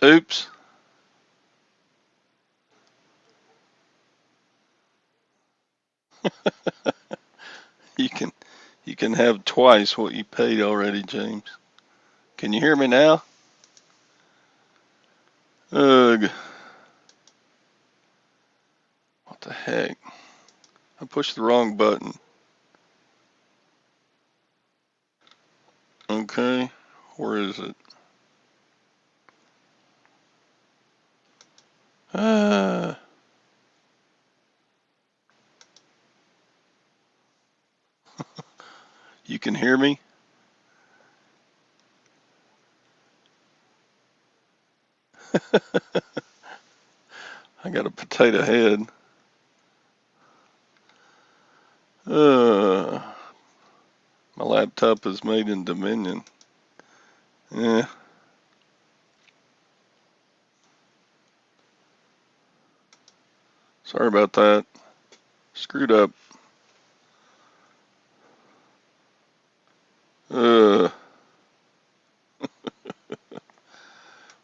Oops. You can you can have twice what you paid already, James. Can you hear me now? Ugh. What the heck? I pushed the wrong button. Okay. Where is it? Ah. You can hear me? I got a potato head. Uh, my laptop is made in Dominion. Yeah. Sorry about that. Screwed up. Uh,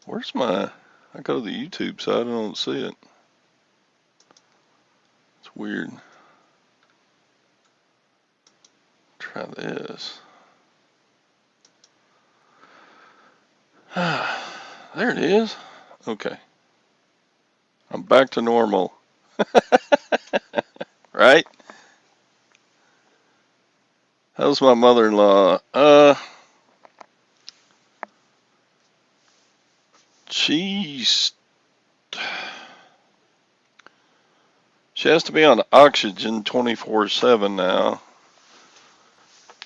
where's my? I go to the YouTube side. I don't see it. It's weird. Try this. There it is. Okay. I'm back to normal. Right? How's my mother-in-law? She's she has to be on oxygen 24/7 now.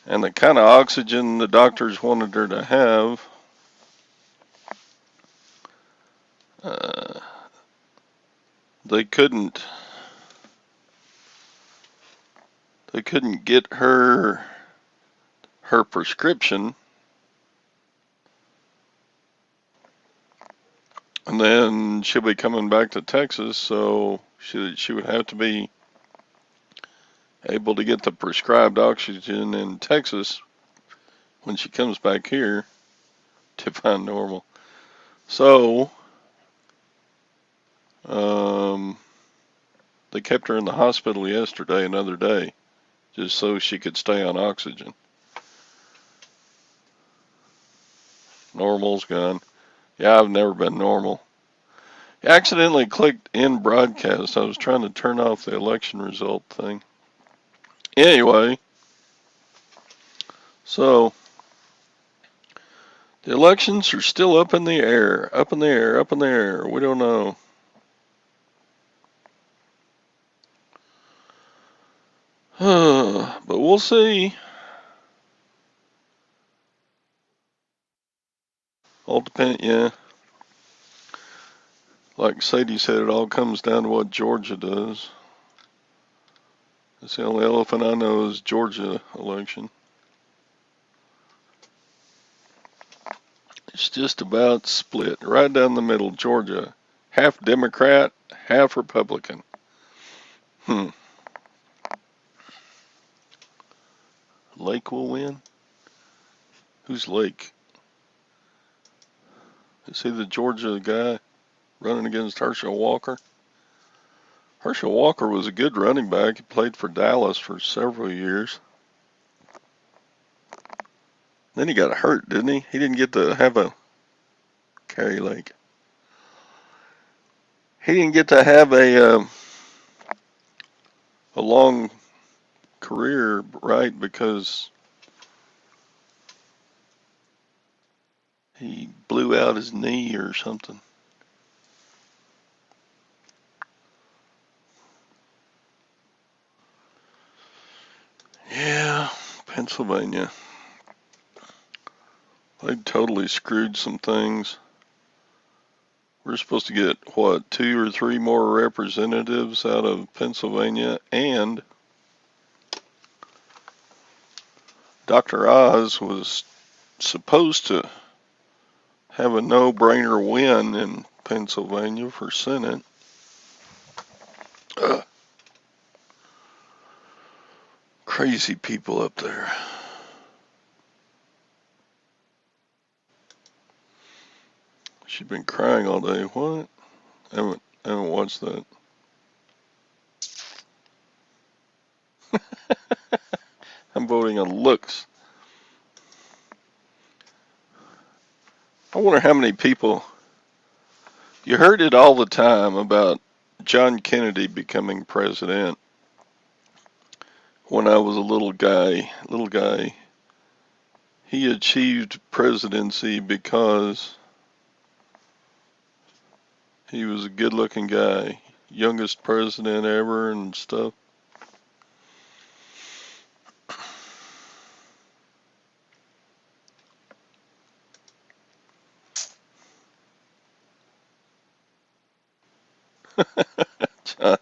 And the kind of oxygen the doctors wanted her to have, uh, they couldn't get her prescription, and then she'll be coming back to Texas, so she would have to be able to get the prescribed oxygen in Texas when she comes back here to find normal. So they kept her in the hospital yesterday, another day, just so she could stay on oxygen. Normal's gone. Yeah, I've never been normal. I accidentally clicked in broadcast. I was trying to turn off the election result thing. Anyway, so the elections are still up in the air, up in the air, up in the air. We don't know. But we'll see. All depend, yeah. Like Sadie said, it all comes down to what Georgia does. That's the only elephant I know is Georgia election. It's just about split, right down the middle. Georgia, half Democrat, half Republican. Lake will win? Who's Lake? Is he the Georgia guy running against Herschel Walker? Herschel Walker was a good running back. He played for Dallas for several years. Then he got hurt, didn't he? He didn't get to have a Carrie Lake. He didn't get to have a long career, right? Because he blew out his knee or something. Yeah, Pennsylvania. They totally screwed some things. We're supposed to get, what, 2 or 3 more representatives out of Pennsylvania, and Dr. Oz was supposed to have a no-brainer win in Pennsylvania for Senate. Crazy people up there. She's been crying all day. What? I haven't watched that. I'm voting on looks. I wonder how many people. You heard it all the time about John Kennedy becoming president. When I was a little guy, he achieved presidency because he was a good-looking guy, youngest president ever and stuff. John,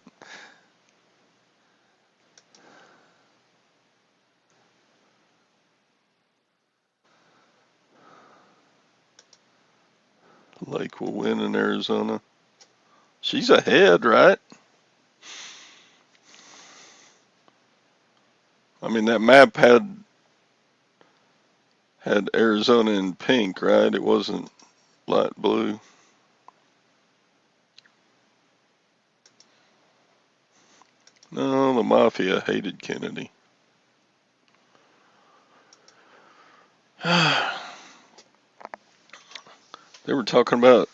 Lake will win in Arizona. She's ahead, right? I mean, that map had Arizona in pink, right? It wasn't light blue. No, the mafia hated Kennedy. They were talking about,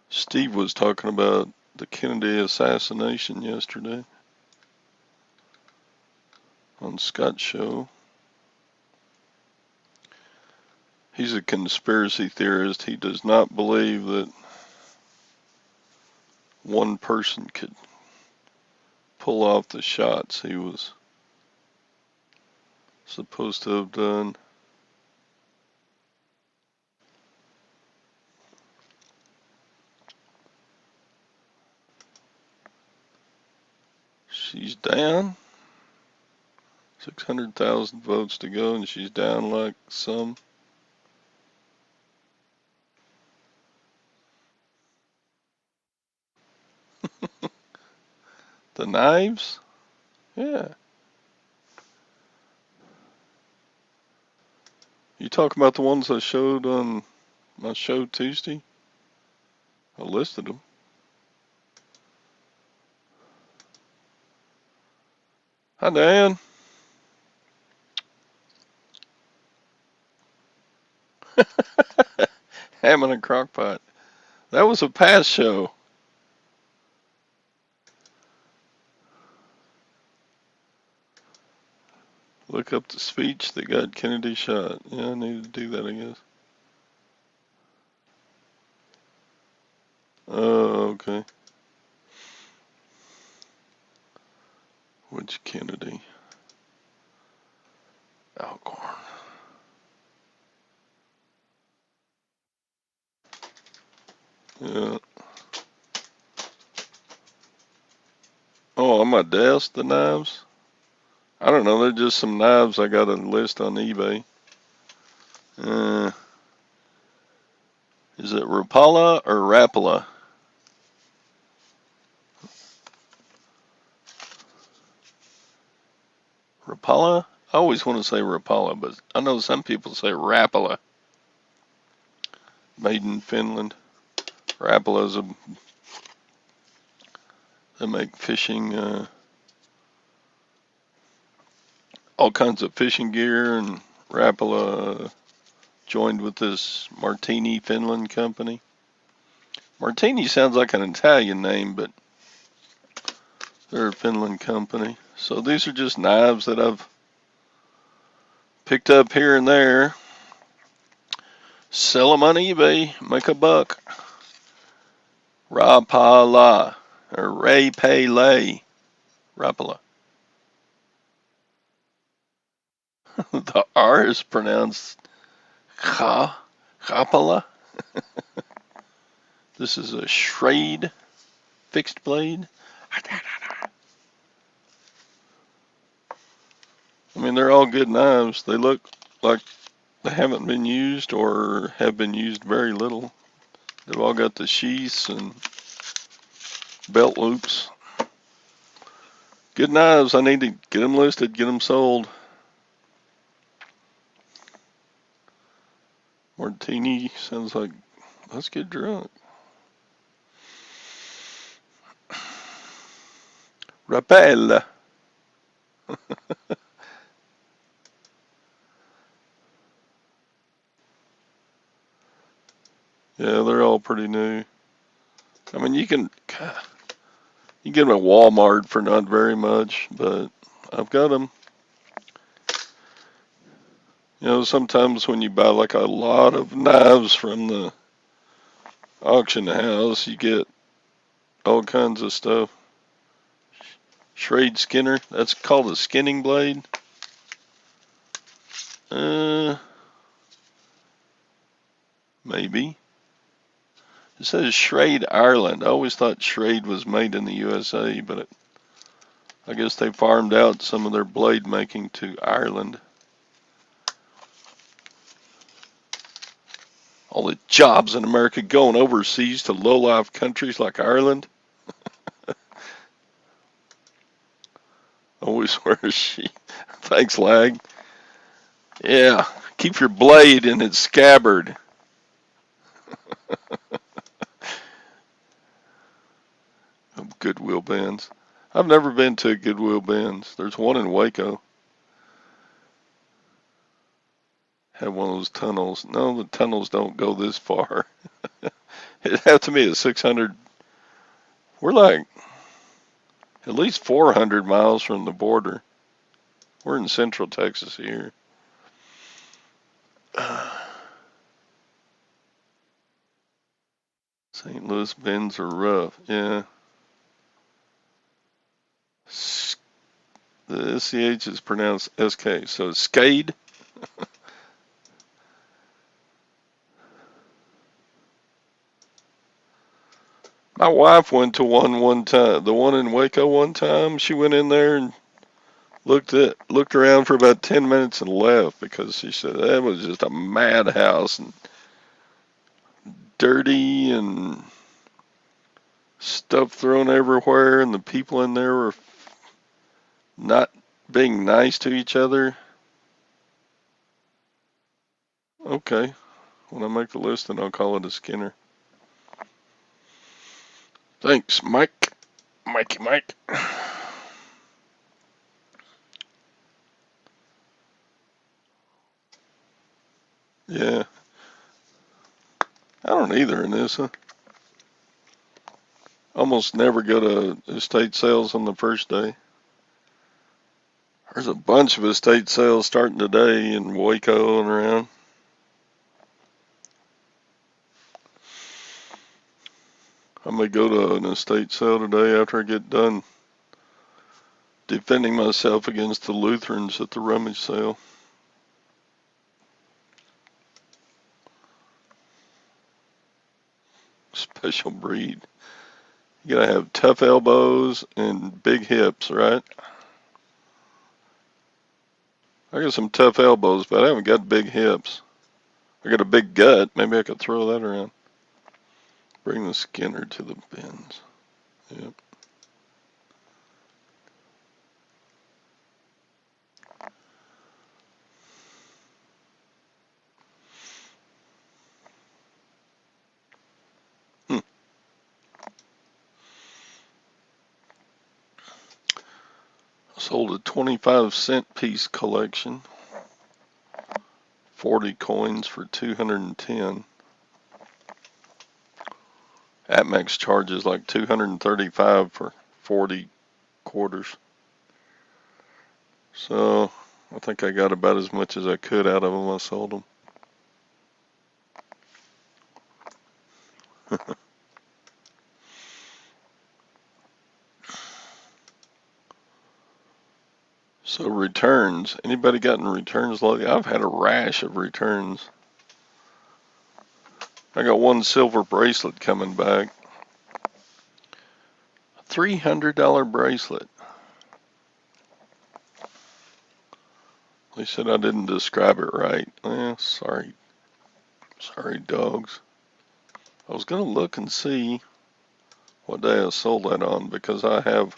Steve was talking about the Kennedy assassination yesterday on Scott's show. He's a conspiracy theorist. He does not believe that one person could pull off the shots he was supposed to have done. She's down. 600,000 votes to go, and she's down like some. The knives? Yeah. You talking about the ones I showed on my show Tuesday? I listed them. Hi, Dan. Ham in a crock pot. That was a past show. Look up the speech that got Kennedy shot. Yeah, I need to do that, I guess. Oh, okay. Which Kennedy? Alcorn. Yeah. Oh, on my desk, the knives? I don't know. They're just some knives I got a list on eBay. Is it Rapala or Rapala? Rapala? I always want to say Rapala, but I know some people say Rapala. Made in Finland. Rapala's they make fishing, all kinds of fishing gear, and Rapala joined with this Martini Finland company. Martini sounds like an Italian name, but they're a Finland company. So these are just knives that I've picked up here and there. Sell them on eBay, make a buck. Rapala, or Ray Pay Lay. Rapala. The R is pronounced Rapala. This is a Schrade fixed blade. I mean, they're all good knives. They look like they haven't been used or have been used very little. They've all got the sheaths and belt loops. Good knives. I need to get them listed, get them sold. Martini sounds like, let's get drunk. Rappel. Yeah, they're all pretty new. I mean, you get them at Walmart for not very much, but I've got them. You know, sometimes when you buy like a lot of knives from the auction house, you get all kinds of stuff. Schrade Skinner, that's called a skinning blade. Maybe. It says Schrade, Ireland. I always thought Schrade was made in the USA, but I guess they farmed out some of their blade making to Ireland. All the jobs in America going overseas to low-life countries like Ireland. Always wear a sheath. Thanks, Lag. Yeah, keep your blade in its scabbard. Goodwill Bins. I've never been to Goodwill Bins. There's one in Waco. Have one of those tunnels. No, the tunnels don't go this far. It'd have to be at 600. We're like at least 400 miles from the border. We're in central Texas here. St. Louis bins are rough. Yeah. The SCH is pronounced SK. So Skade. My wife went to one time. The one in Waco one time. She went in there and looked around for about 10 minutes and left because she said that was just a madhouse and dirty and stuff thrown everywhere, and the people in there were not being nice to each other. Okay, when I make the list, then I'll call it a Skinner. Thanks, Mike. Mikey Mike. Yeah. I don't either, Anissa. Almost never go to estate sales on the first day. There's a bunch of estate sales starting today in Waco and around. I may go to an estate sale today after I get done defending myself against the Lutherans at the rummage sale. Special breed. You gotta have tough elbows and big hips, right? I got some tough elbows, but I haven't got big hips. I got a big gut. Maybe I could throw that around. Bring the Skinner to the bins. Yep. Sold a 25-cent piece collection. 40 coins for 210. Atmex charges like 235 for 40 quarters. So I think I got about as much as I could out of them. I sold them. So returns. Anybody gotten returns lately? I've had a rash of returns. I got one silver bracelet coming back. A $300 bracelet. They said I didn't describe it right. Sorry. Sorry, dogs. I was going to look and see what day I sold that on because I have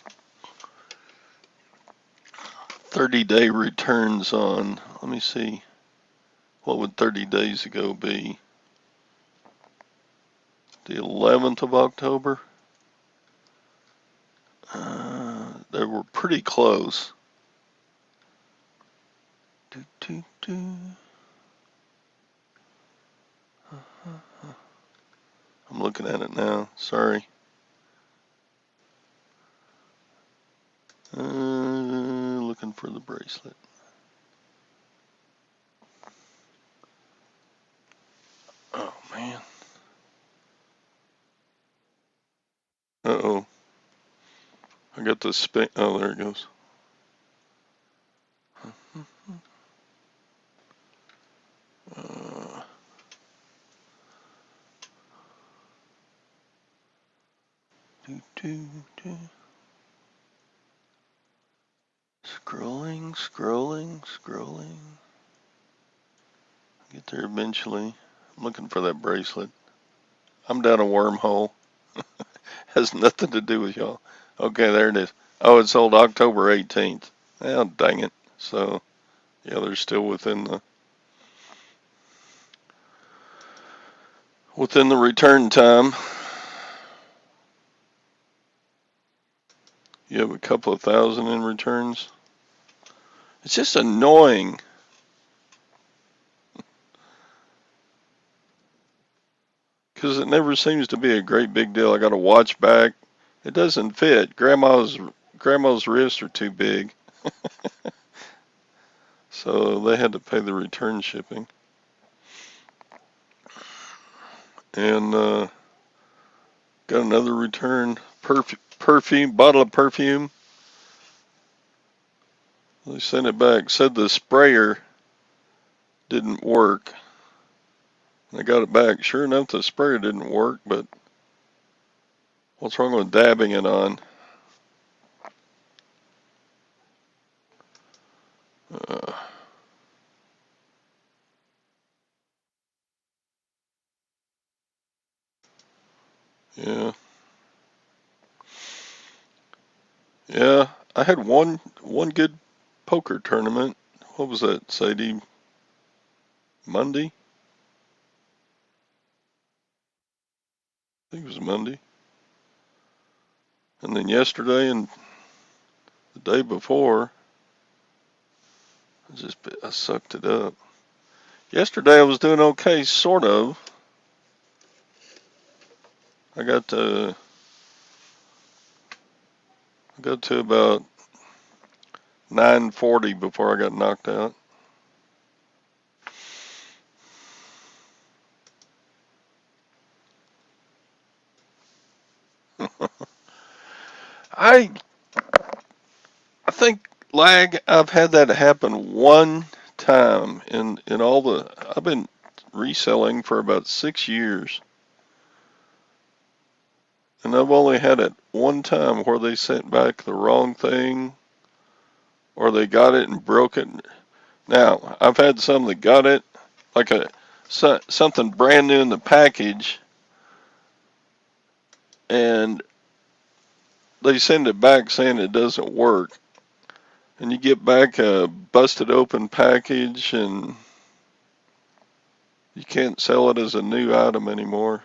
30-day returns on. Let me see. What would 30 days ago be? The 11th of October? They were pretty close. Do, do, do. I'm looking at it now. Sorry. Looking for the bracelet. Oh, man. Uh-oh. I got the spin. Oh, there it goes. Do, do, do. Scrolling, scrolling, scrolling. Get there eventually. I'm looking for that bracelet. I'm down a wormhole. Has nothing to do with y'all. Okay, there it is. Oh, it sold October 18th. Oh, dang it. So, yeah, they're still within the return time. You have a couple of thousand in returns. It's just annoying. Because it never seems to be a great big deal. I got a watch back. It doesn't fit. Grandma's wrists are too big. So they had to pay the return shipping. And got another return. Perfume, bottle of perfume. They sent it back. Said the sprayer didn't work. I got it back. Sure enough, the sprayer didn't work, but what's wrong with dabbing it on? Uh, yeah. Yeah. I had one good poker tournament. What was that, Sadie? Monday? I think it was Monday. And then yesterday and the day before, I sucked it up. Yesterday I was doing okay, sort of. I got to about 9:40 before I got knocked out. I think I've had that happen one time in all I've been reselling for about 6 years, and I've only had it one time where they sent back the wrong thing or they got it and broke it. Now I've had some that got it like something brand new in the package, and they send it back saying it doesn't work, and you get back a busted open package and you can't sell it as a new item anymore.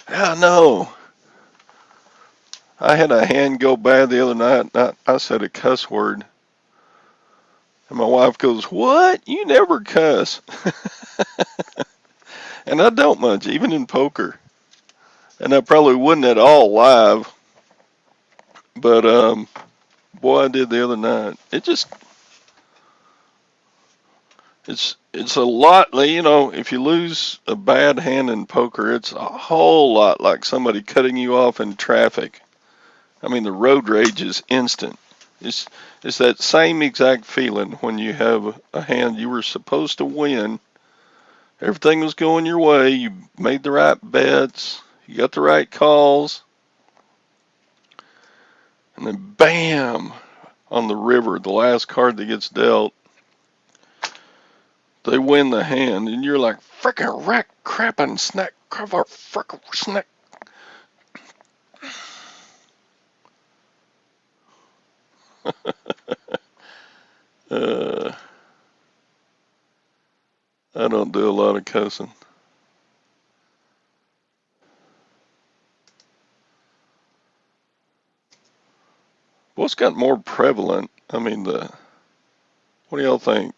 I know. I had a hand go bad the other night. I said a cuss word, and my wife goes, "What? You never cuss." And I don't much, even in poker. And I probably wouldn't at all live, but boy, I did the other night. It's a lot. If you lose a bad hand in poker, it's a whole lot like somebody cutting you off in traffic. I mean, the road rage is instant. It's it's that same exact feeling when you have a hand you were supposed to win. Everything was going your way. You made the right bets. You got the right calls. And then bam, on the river, the last card that gets dealt, they win the hand. And you're like, frickin' rack, crap, and snack, cover, frickin' snack. Uh, I don't do a lot of cussing. What's got more prevalent? I mean, what do y'all think?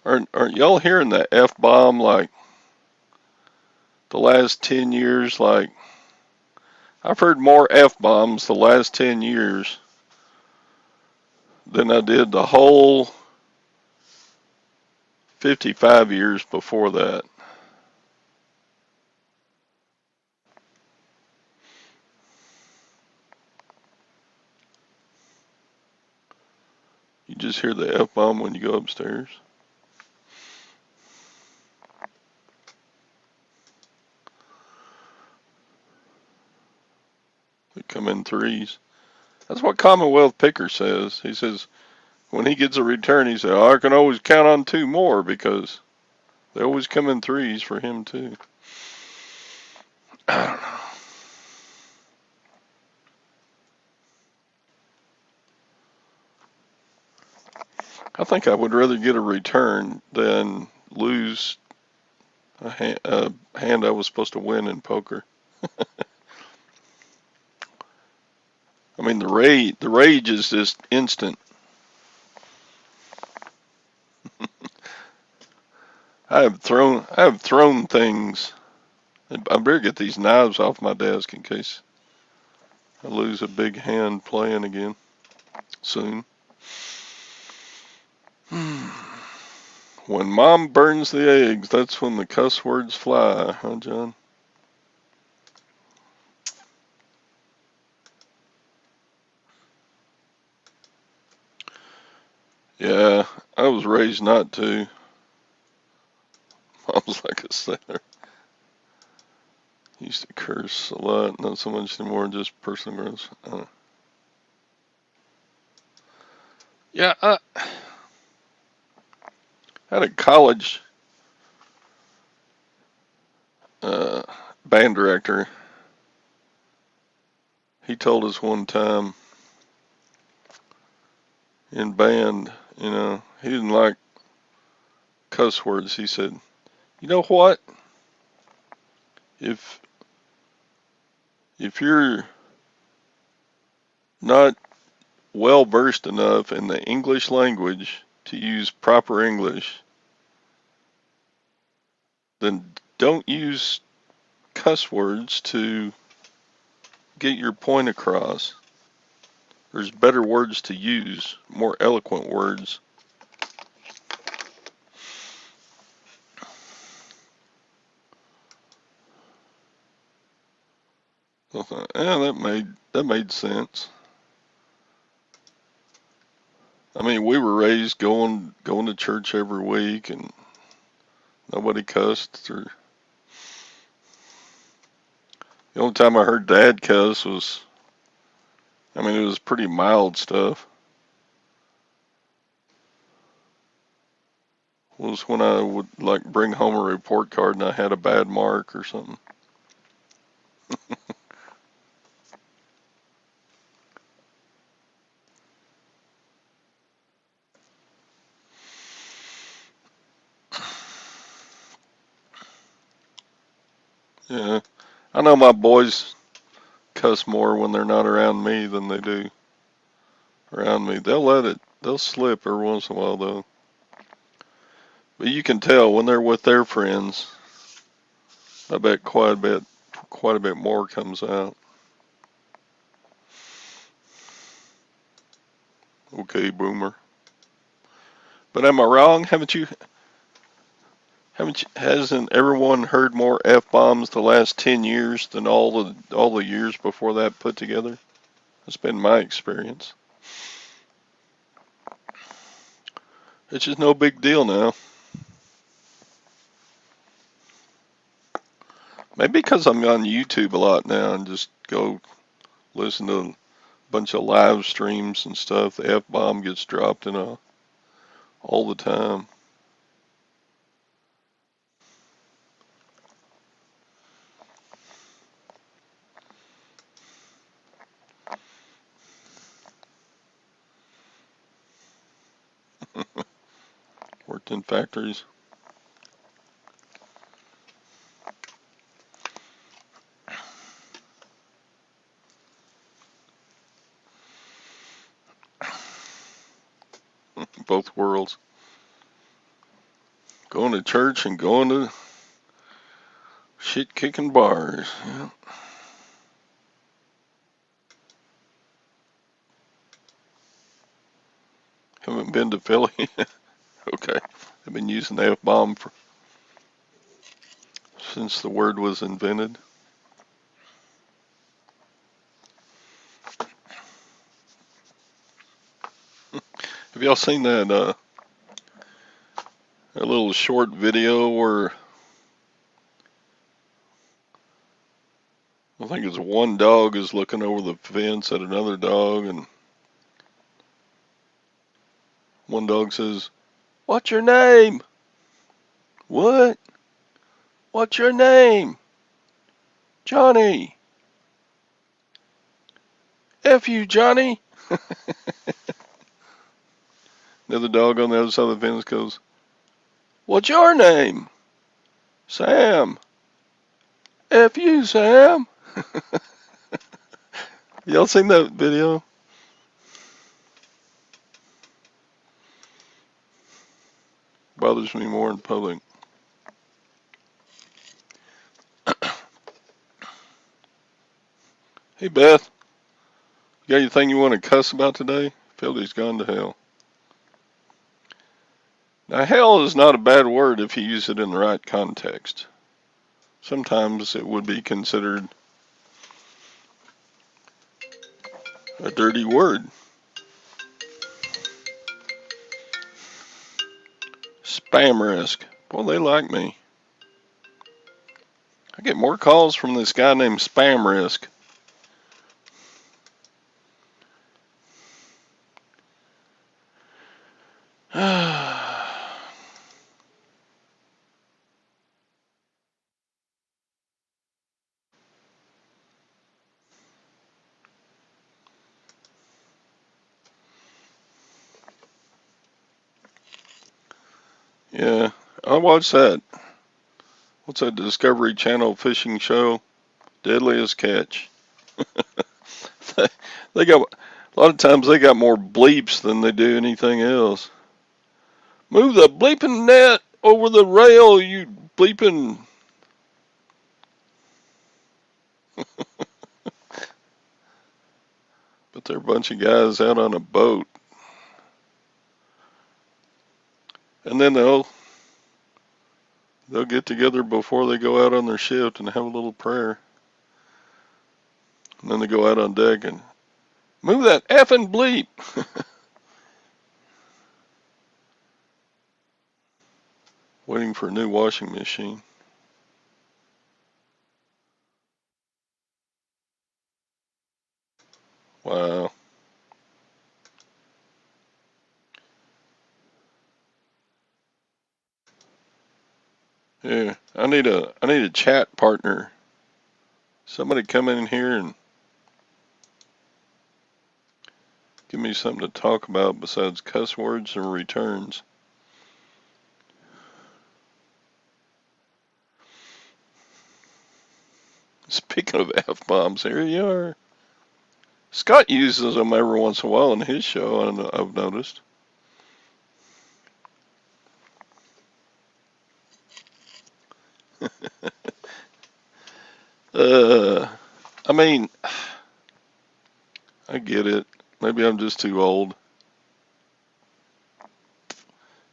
Aren't y'all hearing the F bomb like the last 10 years? Like, I've heard more F bombs the last 10 years than I did the whole 55 years before that. You just hear the F bomb when you go upstairs. They come in threes. That's what Commonwealth Picker says. He says when he gets a return, he says, oh, I can always count on two more because they always come in threes for him too. I don't know. I think I would rather get a return than lose a hand I was supposed to win in poker. I mean, the rage is just instant. I have thrown things. I better get these knives off my desk in case I lose a big hand playing again soon. When mom burns the eggs, that's when the cuss words fly, huh, John? Yeah, I was raised not to. Mom's like a sailor. Used to curse a lot, not so much anymore, just personal growth. Yeah, I had a college uh, band director. He told us one time in band, he didn't like cuss words. He said, you know what? If you're not well versed enough in the English language to use proper English, then don't use cuss words to get your point across. There's better words to use, more eloquent words. I thought, yeah, that made sense. I mean, we were raised going to church every week, and nobody cussed. Or the only time I heard Dad cuss was, I mean, it was pretty mild stuff. Was when I would like bring home a report card and I had a bad mark or something. Yeah, I know my boys cuss more when they're not around me than they do around me. They'll slip every once in a while though. But you can tell when they're with their friends. I bet quite a bit more comes out. Okay, boomer. But am I wrong? Hasn't everyone heard more F bombs the last 10 years than all the years before that put together? That's been my experience. It's just no big deal now. Maybe because I'm on YouTube a lot now and just go listen to a bunch of live streams and stuff. The F bomb gets dropped all the time. in factories. Both worlds. Going to church and going to shit kicking bars. Yeah. Haven't been to Philly. Okay. I've been using the F-bomb since the word was invented. Have y'all seen that a little short video where I think it's one dog is looking over the fence at another dog, and one dog says, "What's your name?" "What? What's your name?" "Johnny." "F you, Johnny." The other dog on the other side of the fence goes, "What's your name?" "Sam." "F you, Sam." Y'all seen that video? Bothers me more in public. Hey Beth, you got anything you want to cuss about today? Philly's gone to hell. Now hell is not a bad word if you use it in the right context. Sometimes it would be considered a dirty word. Spam risk. Boy, they like me. I get more calls from this guy named Spam Risk. Yeah, I watched that. What's that Discovery Channel fishing show? Deadliest Catch. They got a lot of times they got more bleeps than they do anything else. Move the bleeping net over the rail, you bleeping. But they're a bunch of guys out on a boat, and then they'll get together before they go out on their shift and have a little prayer, and then they go out on deck and move that effing bleep. Waiting for a new washing machine. Wow. Yeah, I need a chat partner. Somebody come in here and give me something to talk about besides cuss words and returns. Speaking of F-bombs, here you are. Scott uses them every once in a while in his show, I've noticed. I mean, I get it. Maybe I'm just too old.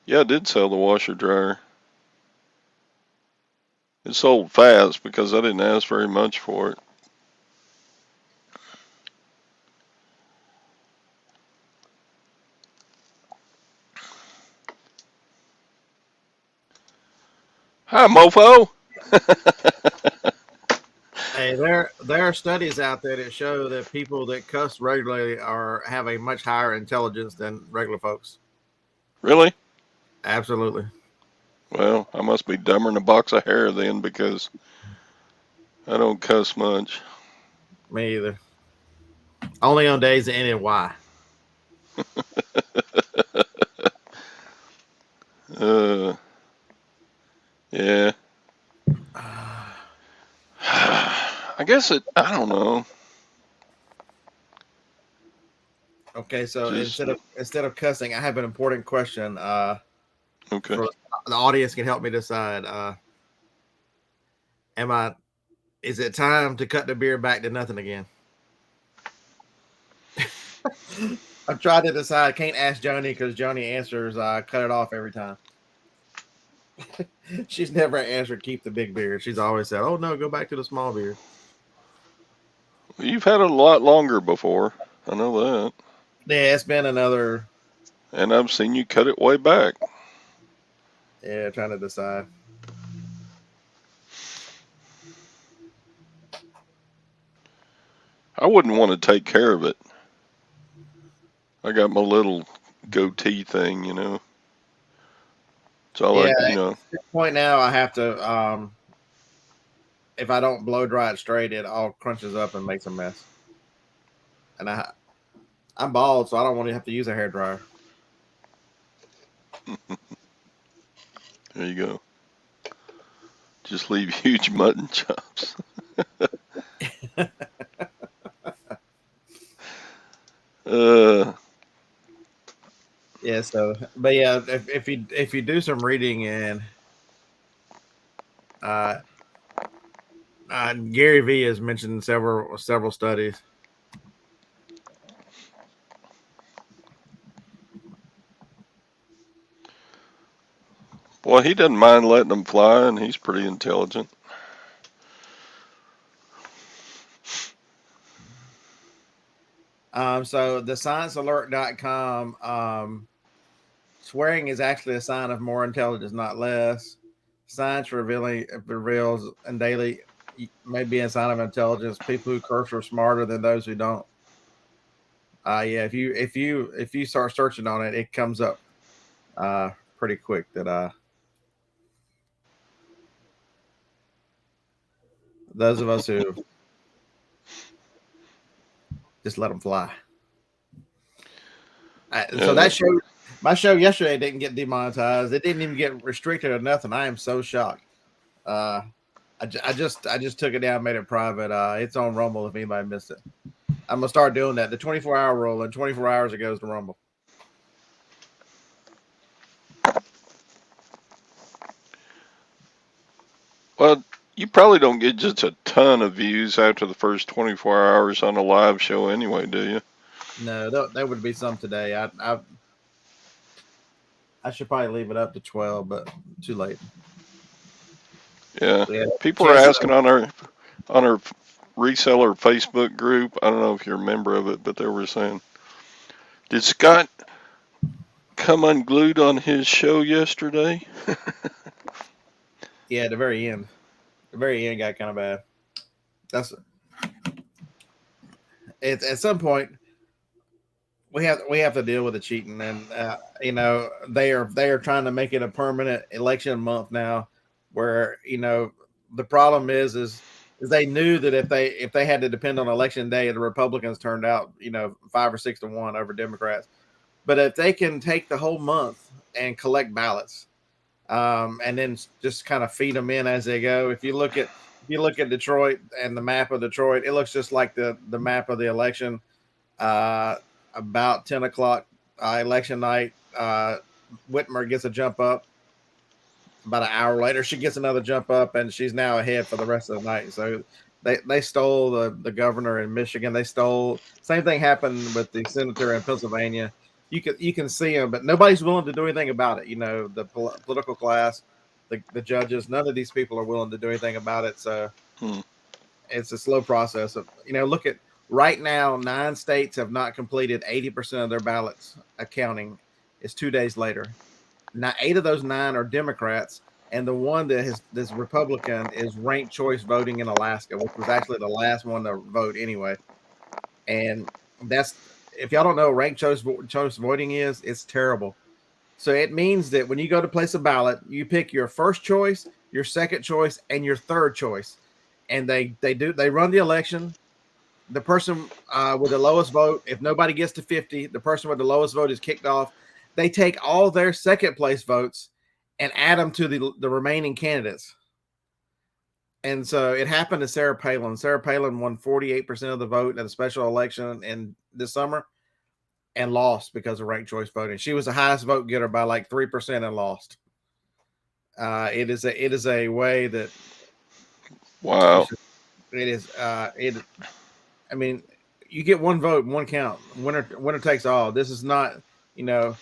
Yeah, I did sell the washer dryer. It sold fast because I didn't ask very much for it. Hi, mofo. Hey, there are studies out there that show that people that cuss regularly have a much higher intelligence than regular folks. Really? Absolutely. Well, I must be dumber than a box of hair then because I don't cuss much. Me either. Only on days that end in Y. Uh, yeah. I guess it. I don't know. Okay, so Just instead of cussing, I have an important question. okay. For the audience can help me decide. Am I? Is it time to cut the beard back to nothing again? I'm trying to decide. Can't ask Joni because Joni answers cut it off every time. She's never answered keep the big beard. She's always said, "Oh no, go back to the small beard." You've had it a lot longer before. I know that. Yeah, it's been another. And I've seen you cut it way back. Yeah, trying to decide. I wouldn't want to take care of it. I got my little goatee thing, you know. So I Yeah, like, at you know. this point now, I have to. If I don't blow dry it straight, it all crunches up and makes a mess. And I'm bald, so I don't want to have to use a hair dryer. There you go. Just leave huge mutton chops. uh, Yeah. So, but yeah, if you do some reading and uh, Gary V has mentioned several studies. well, he doesn't mind letting them fly, and he's pretty intelligent. So the sciencealert.com, swearing is actually a sign of more intelligence, not less. Science reveals and daily may be a sign of intelligence. People who curse are smarter than those who don't. Yeah, if you start searching on it, it comes up pretty quick that those of us who just let them fly. So that show, my show yesterday didn't get demonetized. It didn't even get restricted or nothing. I am so shocked. I just took it down, made it private. It's on Rumble if anybody missed it. I'm gonna start doing that. The 24-hour rule, and 24 hours it goes to Rumble. Well, you probably don't get just a ton of views after the first 24 hours on a live show anyway, do you? No, there would be some today. I should probably leave it up to 12, but too late. Yeah. Yeah, People are asking on our reseller Facebook group. I don't know if you're a member of it, but they were saying, did Scott come unglued on his show yesterday? Yeah, at the very end. The very end got kind of bad. That's it. At some point, we have to deal with the cheating, and you know they are trying to make it a permanent election month now, where you know the problem is they knew that if they had to depend on election day, the Republicans turned out 5 or 6 to 1 over Democrats, but if they can take the whole month and collect ballots, and then just kind of feed them in as they go. If you look at Detroit and the map of Detroit, it looks just like the map of the election. Uh, about 10 o'clock election night, Whitmer gets a jump up. About an hour later, she gets another jump up, and she's now ahead for the rest of the night. So they stole the governor in Michigan. They stole. Same thing happened with the senator in Pennsylvania. You can see them, but nobody's willing to do anything about it. You know, the political class, the judges, none of these people are willing to do anything about it. So it's a slow process. Look at right now, 9 states have not completed 80% of their ballots accounting. It's 2 days later. Now, 8 of those 9 are Democrats, and the one that has this Republican is ranked choice voting in Alaska, which was actually the last one to vote anyway. And that's, if y'all don't know, ranked choice voting it's terrible. So it means that when you go to place a ballot, you pick your first choice, your second choice, and your third choice, and they run the election. The person with the lowest vote, if nobody gets to 50, the person with the lowest vote is kicked off. They take all their second place votes and add them to the remaining candidates. And so it happened to Sarah Palin. Sarah Palin won 48% of the vote at a special election in this summer and lost because of ranked choice voting. She was the highest vote getter by like 3% and lost. It is a way that Wow. it is. I mean, you get one vote, one count. Winner takes all. This is not, you know,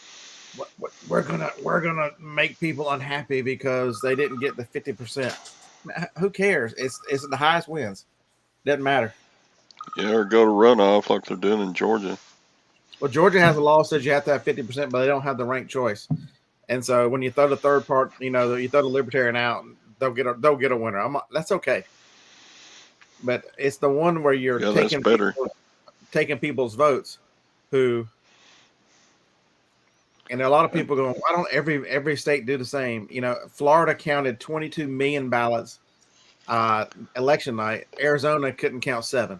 we're gonna make people unhappy because they didn't get the 50%. Who cares? It's the highest wins. Doesn't matter. Yeah, or go to runoff like they're doing in Georgia. Well, Georgia has a law that says you have to have 50%, but they don't have the ranked choice. And so when you throw the third part, you throw the libertarian out, they'll get a winner. That's okay. But it's the one where you're Yeah, that's better. taking people's votes, and a lot of people going, why don't every state do the same? Florida counted 22 million ballots election night. Arizona couldn't count 7.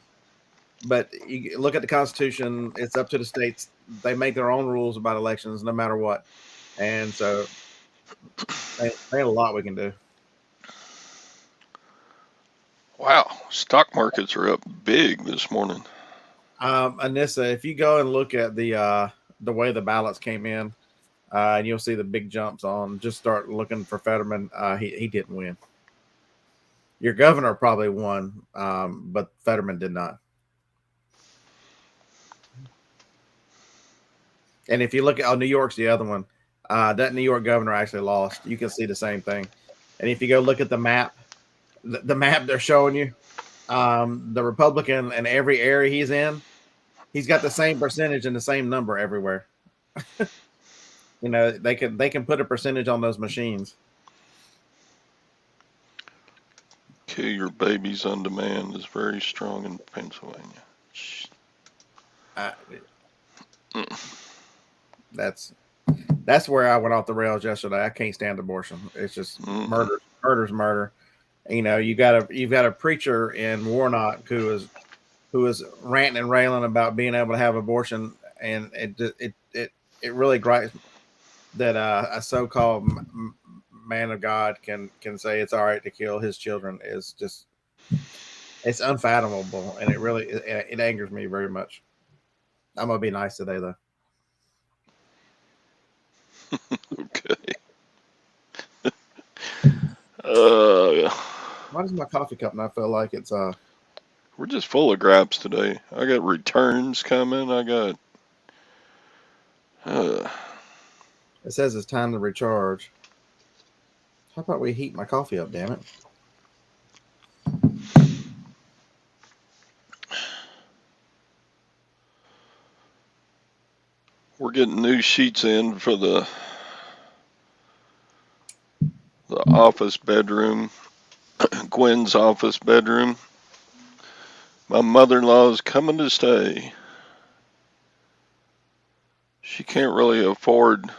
But you look at the Constitution; it's up to the states. They make their own rules about elections, no matter what. And so, there's a lot we can do. Wow, stock markets are up big this morning. Anissa, if you go and look at the way the ballots came in, and you'll see the big jumps on. Just start looking for Fetterman. He didn't win. Your governor probably won, but Fetterman did not. And if you look at New York's the other one, that New York governor actually lost. You can see the same thing. And if you go look at the map, the map they're showing you, the Republican in every area he's in, he's got the same percentage and the same number everywhere. They can put a percentage on those machines. Kill your babies on demand is very strong in Pennsylvania. That's where I went off the rails yesterday. I can't stand abortion. It's just murder's murder. You've got a preacher in Warnock who is ranting and railing about being able to have abortion, and it really gripes that a so-called man of God can say it's all right to kill his children. Is just, it's unfathomable, and it angers me very much. I'm gonna be nice today though. Okay. Why does my coffee cup not feel like it's We're just full of graps today. I got returns coming. I got It says it's time to recharge. How about we heat my coffee up, damn it? We're getting new sheets in for the office bedroom, Gwen's office bedroom. My mother-in-law is coming to stay. She can't really afford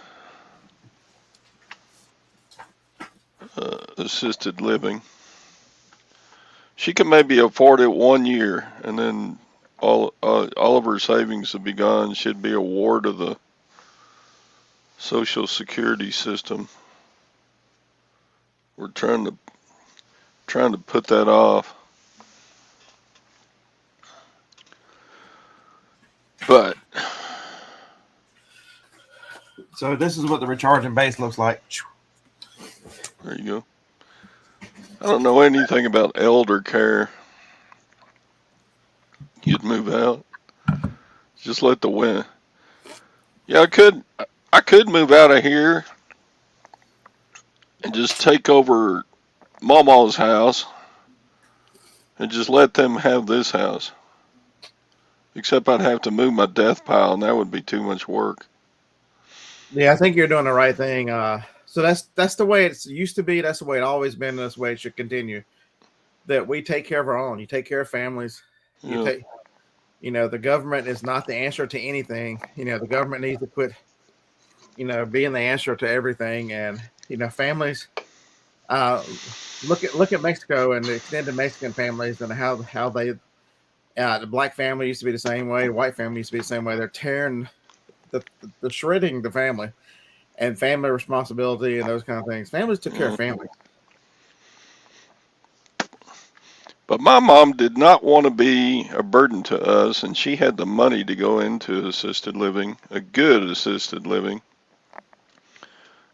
assisted living. She can maybe afford it 1 year, and then all of her savings will be gone. She'd be a ward of the Social Security system. We're trying to put that off. But so this is what the recharging base looks like. There you go. I don't know anything about elder care. You'd move out. Just let the wind. Yeah, I could move out of here and just take over Mama's house and just let them have this house. Except I'd have to move my death pile, and that would be too much work. Yeah, I think you're doing the right thing. So that's the way it used to be. That's the way it's always been. This way it should continue. That we take care of our own. You take care of families. The government is not the answer to anything. The government needs to quit, being the answer to everything. And families. Look at Mexico and the extended Mexican families and how they. The black family used to be the same way. The white family used to be the same way. They're tearing, the shredding the family. and family responsibility and those kind of things. Families took care of Mhm. families. But my mom did not want to be a burden to us, and she had the money to go into assisted living, a good assisted living.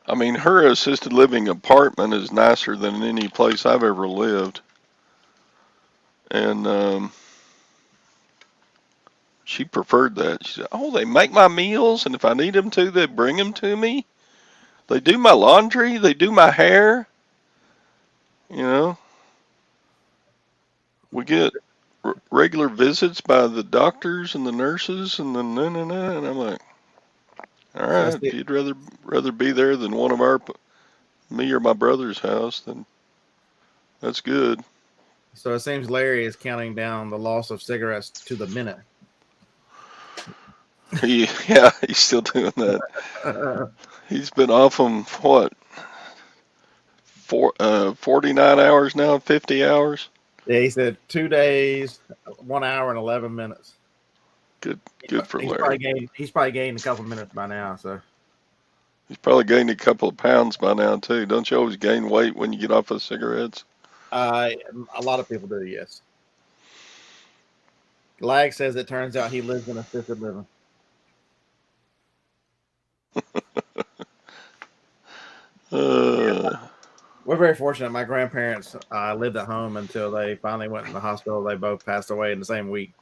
I mean, her assisted living apartment is nicer than any place I've ever lived. And she preferred that. She said, "Oh, they make my meals, and if I need them to, they bring them to me. They do my laundry, they do my hair. You know, we get regular visits by the doctors and the nurses, and the na na na." And I'm like, "All So, right, if you'd rather be there than one of our me or my brother's house, then that's good." so it seems Larry is counting down the loss of cigarettes to the minute. Yeah, he's still doing that. He's been off them what 49 hours now, 50 hours. Yeah, he said 2 days, 1 hour and 11 minutes. Good, good for He's Larry. probably gained. He's probably gained a couple minutes by now. So He's probably gained a couple of pounds by now too. Don't you always gain weight when you get off of cigarettes? uh, a lot of people do. Yes. Lag says it turns out he lives in assisted living. Uh, We're very fortunate. My grandparents lived at home until they finally went in the hospital. They both passed away in the same week,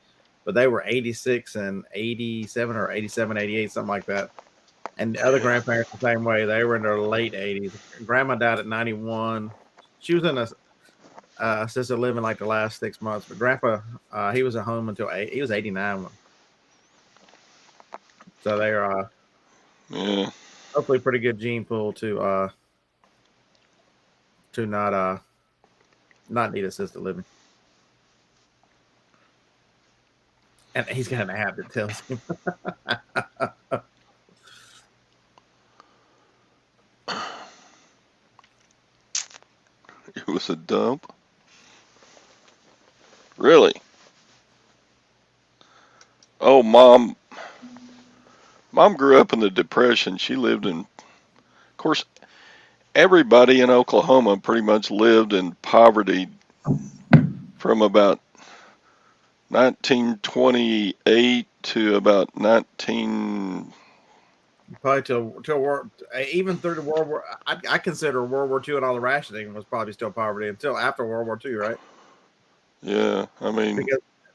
but they were 86 and 87 or 87, 88, something like that. And the other yeah, grandparents the same way. They were in their late 80s. Grandma died at 91. She was in a assisted living like the last 6 months, but grandpa, he was at home until he was 89. So they are yeah. hopefully pretty good gene pool to not need assisted living. And he's got an app that tells him. It was a dump. Really? Oh, mom grew up in the Depression. She lived in, of course, everybody in Oklahoma pretty much lived in poverty from about 1928 to about 19. Probably till war, even through the World War. I consider World War II and all the rationing was probably still poverty until after World War II, right? Yeah, I mean,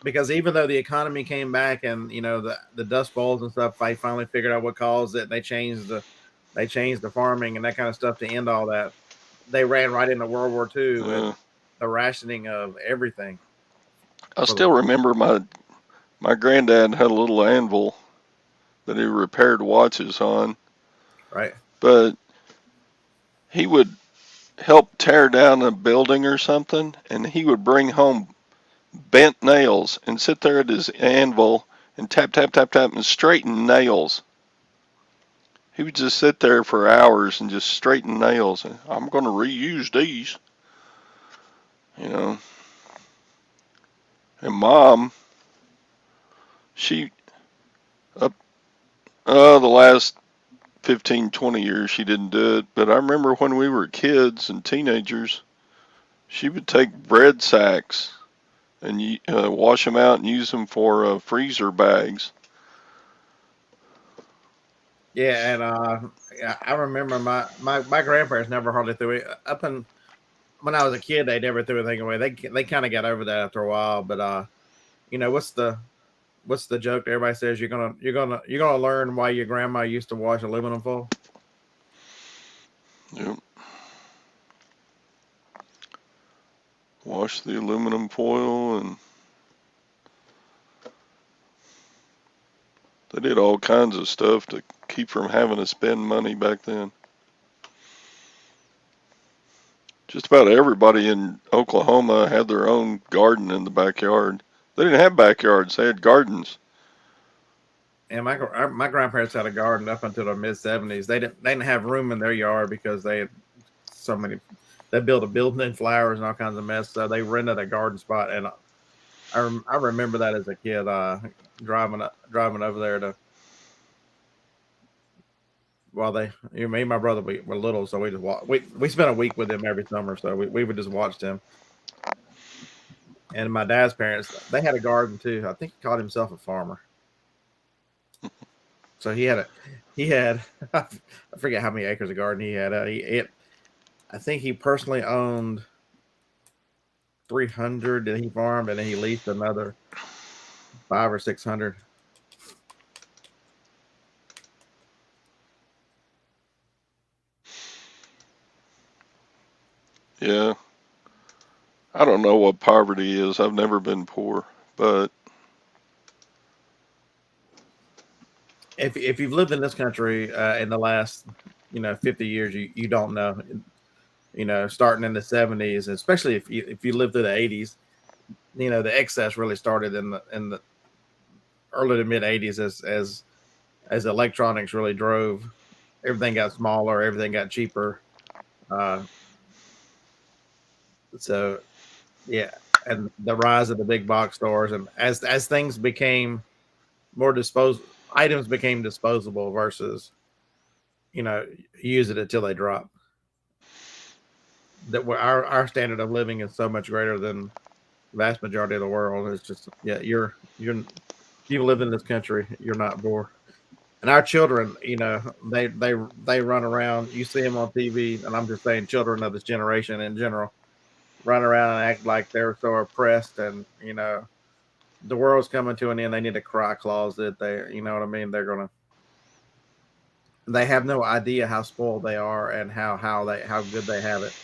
Because even though the economy came back and the Dust Bowls and stuff, they finally figured out what caused it. And they changed the farming and that kind of stuff to end all that. They ran right into World War II with uh, the rationing of everything I for the still remember my granddad had a little anvil that he repaired watches on, right. but he would help tear down a building or something, and he would bring home bent nails and sit there at his anvil and tap, tap, tap, tap, and straighten nails. He would just sit there for hours and just straighten nails. And I'm going to reuse these, you know. And mom, she up the last 15, 20 years she didn't do it, but I remember when we were kids and teenagers, she would take bread sacks and wash them out and use them for freezer bags. Yeah, and yeah, I remember my grandparents never hardly threw it up in when I was a kid. They never threw anything away. They kind of got over that after a while. But what's the joke that everybody says you're gonna learn why your grandma used to wash aluminum foil, Yep. Wash the aluminum foil, and they did all kinds of stuff to keep from having to spend money back then. Just about everybody in Oklahoma had their own garden in the backyard. They didn't have backyards, they had gardens. and my grandparents had a garden up until the mid 70s. They didn't have room in their yard because they had so many. They built a building in flowers and all kinds of mess. So they rented a garden spot, and I remember that as a kid, driving over there to while me and my brother, we were little, so we just we spent a week with him every summer, so we would just watch them. And my dad's parents, they had a garden too. I think he called himself a farmer. So he had I forget how many acres of garden he had. I think he personally owned 300 that he farmed, and then he leased another 500 or 600. Yeah. I don't know what poverty is. I've never been poor, but If you've lived in this country in the last 50 years, you don't know. Starting in the 70s, especially if you lived through the 80s, the excess really started in the early to mid 80s as electronics really drove. Everything got smaller, everything got cheaper. Uh, so yeah, and the rise of the big box stores, and as things became more items became disposable versus use it until they drop. That our standard of living is so much greater than the vast majority of the world. It's just you're if you live in this country, you're not poor. And our children, they run around. You see them on TV, and I'm just saying, children of this generation in general run around and act like they're so oppressed, and the world's coming to an end. They need a cry closet. You know what I mean? They have no idea how spoiled they are and how good they have it.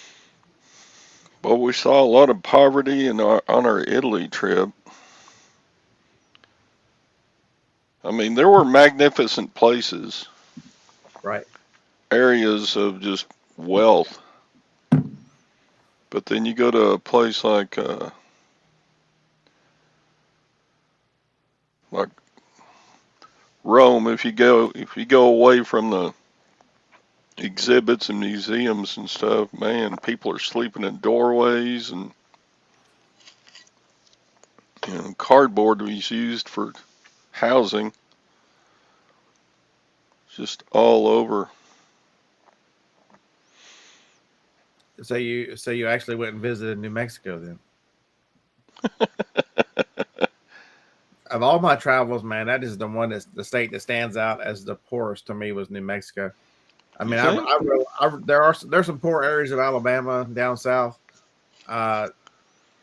but we saw a lot of poverty on our Italy trip. I mean, there were magnificent places, Right. areas of just wealth, but then you go to a place like Rome. If you go away from the exhibits and museums and stuff, man, people are sleeping in doorways, and cardboard was used for housing, just all over. So you actually went and visited New Mexico then? Of all my travels, man, that is the one that's the state that stands out as the poorest to me was New Mexico. I You mean, think? there's some poor areas of Alabama down south, uh,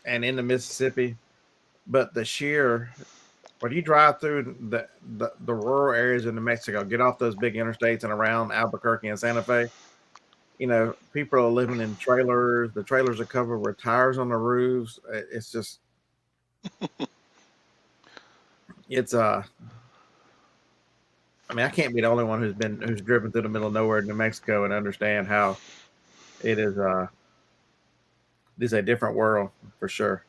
and in the Mississippi, but the sheer when you drive through the rural areas of New Mexico, get off those big interstates and around Albuquerque and Santa Fe, people are living in trailers. The trailers are covered with tires on the roofs. It's just it's I mean, I can't be the only one who's driven through the middle of nowhere in New Mexico and understand how it is. It is a different world for sure.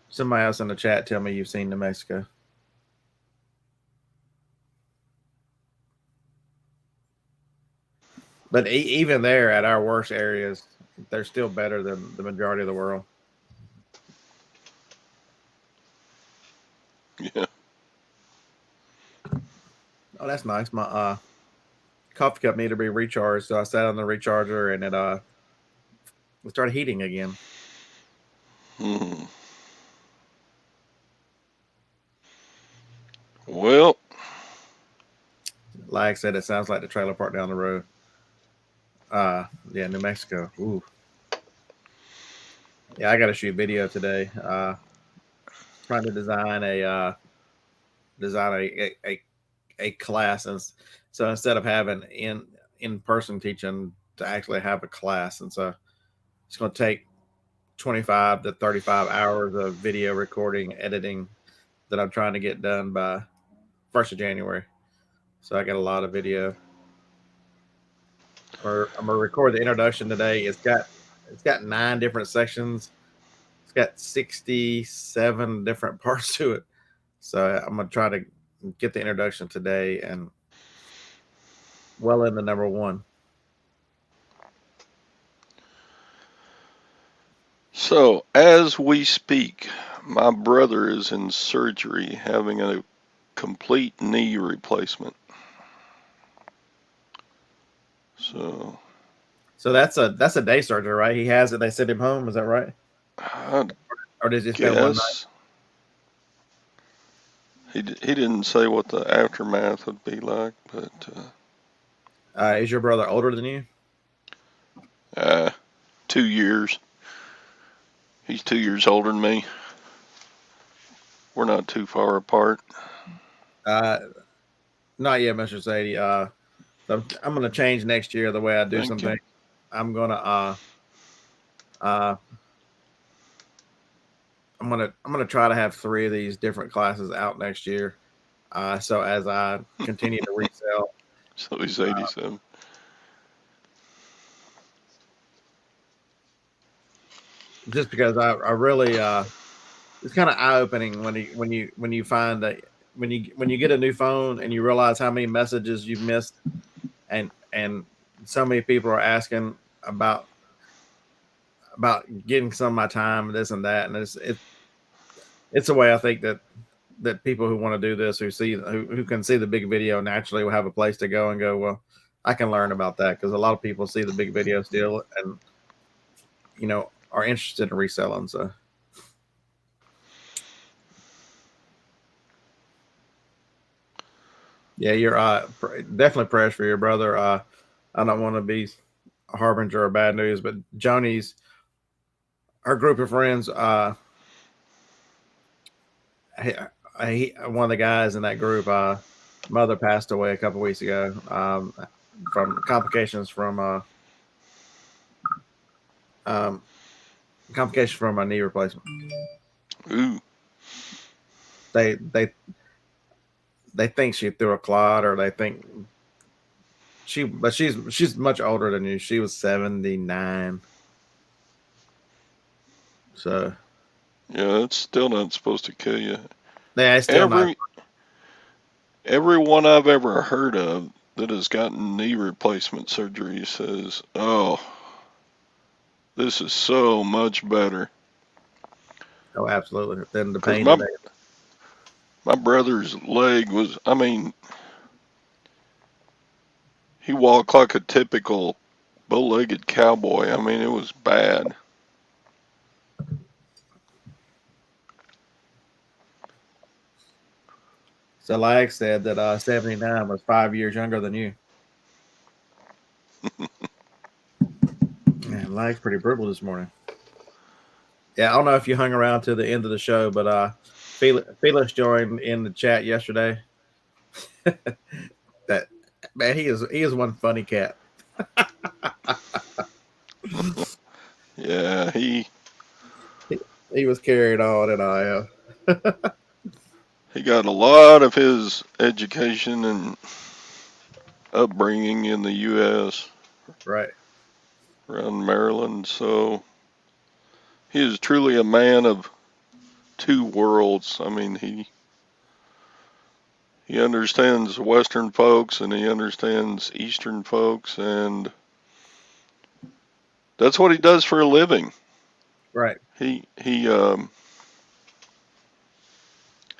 Somebody else in the chat tell me you've seen New Mexico. But even there, at our worst areas, they're still better than the majority of the world. Yeah. Oh, that's nice. My coffee cup needed to be recharged, so I sat on the recharger and it started heating again. Hmm. Well, Like I said, it sounds like the trailer park down the road. Yeah, New Mexico. Ooh, yeah, I got to shoot video today. Trying to design a class, and so instead of having in person teaching, to actually have a class, and so it's going to take 25 to 35 hours of video recording, editing that I'm trying to get done by 1st of January. So I got a lot of video. Or I'm gonna record the introduction today. It's got 9 different sections. It's got 67 different parts to it. So I'm gonna try to get the introduction today and well into number one. So, as we speak, my brother is in surgery having a complete knee replacement. So, So that's a day surgery, right? He has it. They sent him home. Is that right? I Or did he spend one night? guess he didn't say what the aftermath would be like, but Is your brother older than you? uh, 2 years. He's 2 years older than me. We're not too far apart. Uh, Not yet, Mr. Sadie. I'm going to change next year the way I do Thank you. something. I'm gonna uh I'm gonna try to have 3 of these different classes out next year. So as I continue to resell, So he's 87. just because I really it's kind of eye opening when you find that when you get a new phone and you realize how many messages you've missed, and so many people are asking about getting some of my time, this and that, and it's a way I think that people who want to do this, who can see the big video naturally, will have a place to go and go, well, I can learn about that, because a lot of people see the big video still, and are interested in reselling. So yeah, you're definitely prayers for your brother. I don't want to be a harbinger of bad news, but Joni's our group of friends, one of the guys in that group, mother passed away a couple weeks ago, from complications um, from a knee replacement. Ooh, They they they think she threw a clot, or they think but she's much older than you. She was 79. So yeah, it's still not supposed to kill you. they still not. Every everyone I've ever heard of that has gotten knee replacement surgery says, "Oh, this is so much better." Oh, absolutely. Then the Because pain that my brother's leg was, I mean, he walked like a typical bow-legged cowboy. I mean, it was bad. So Lag said that 79 was 5 years younger than you. Man, Lag's pretty brutal this morning. Yeah, I don't know if you hung around to the end of the show, but Felix joined in the chat yesterday. That man, he is one funny cat. Yeah, He was carried on, and he got a lot of his education and upbringing in the U.S. right. around Maryland, so he is truly a man of two worlds. I mean, he understands Western folks and he understands Eastern folks, and that's what he does for a living. Right.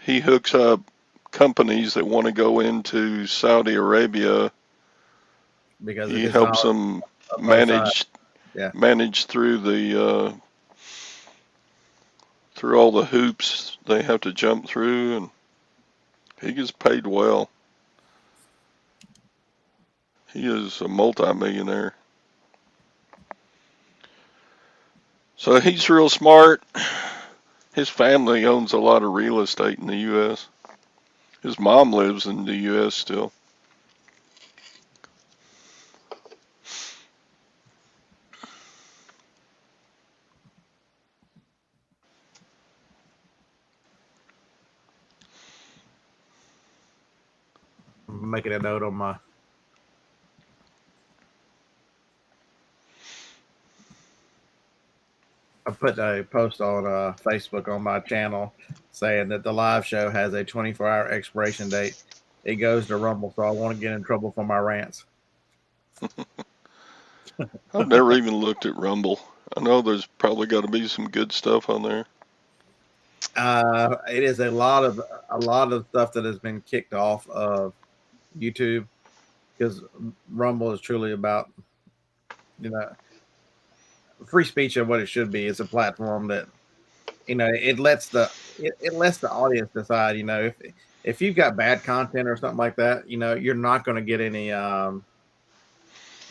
He hooks up companies that want to go into Saudi Arabia. Because of He his helps knowledge them of both sides. Yeah. manage through through all the hoops they have to jump through, and he gets paid well. He is a multimillionaire. So he's real smart. His family owns a lot of real estate in the U.S. His mom lives in the U.S. still. I'm making a note on my. I put a post on Facebook on my channel saying that the live show has a 24-hour expiration date. It goes to Rumble, so I want to get in trouble for my rants. I've never even looked at Rumble. I know there's probably got to be some good stuff on there. It is a lot of stuff that has been kicked off of YouTube because Rumble is truly about, you know, free speech and what it should be. It's a platform that, it lets the audience decide. If you've got bad content or something like that, you're not going to get any um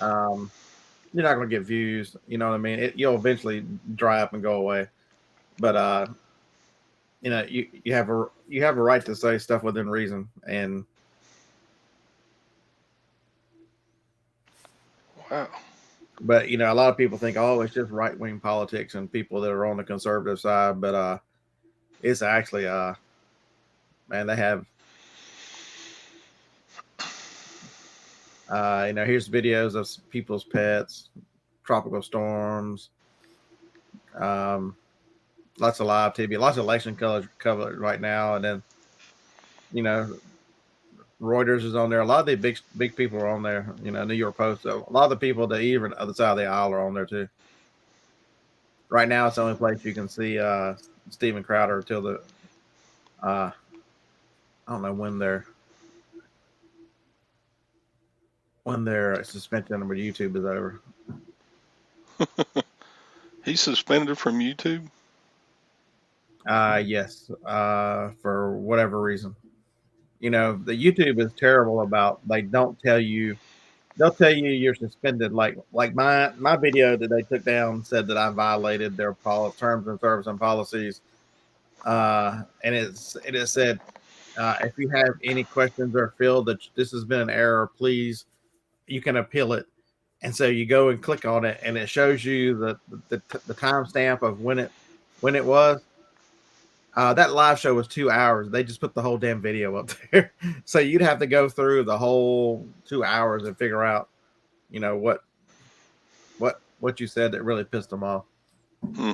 you're not going to get views. You know what I mean? You'll eventually dry up and go away. But you have a right to say stuff within reason. And Wow. but a lot of people think, oh, it's just right wing politics and people that are on the conservative side. But it's actually man, they have here's videos of people's pets, tropical storms, um, lots of live TV, lots of election coverage right now, and then you know Reuters is on there. A lot of the big people are on there. New York Post. So a lot of the people that even other side of the aisle are on there too. Right now, it's the only place you can see Steven Crowder until I don't know when their suspension over YouTube is over. He's suspended from YouTube? Yes, for whatever reason. The YouTube is terrible about they don't tell you. They'll tell you you're suspended. Like my video that they took down said that I violated their terms and service and policies. And it said if you have any questions or feel that this has been an error, please you can appeal it. And so you go and click on it, and it shows you the timestamp of when it was. That live show was 2 hours. They just put the whole damn video up there, so you'd have to go through the whole 2 hours and figure out, what you said that really pissed them off. Hmm.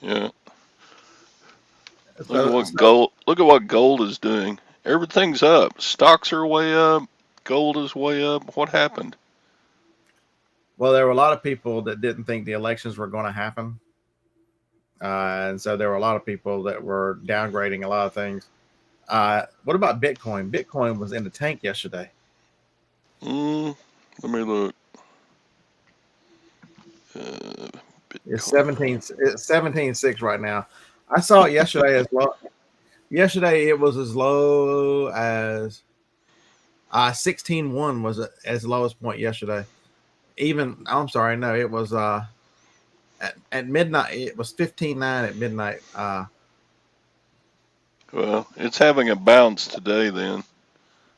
Yeah. Look at what gold is doing. Everything's up. Stocks are way up. Gold is way up. What happened? Well, there were a lot of people that didn't think the elections were going to happen. And so there were a lot of people that were downgrading a lot of things. What about Bitcoin? Bitcoin was in the tank yesterday. Let me look. It's 17.6 right now. I saw it yesterday as low. Yesterday it was as low as 16.1 was as the lowest point yesterday. I'm sorry, no, it was at midnight. It was 15.9 at midnight. Well, it's having a bounce today then,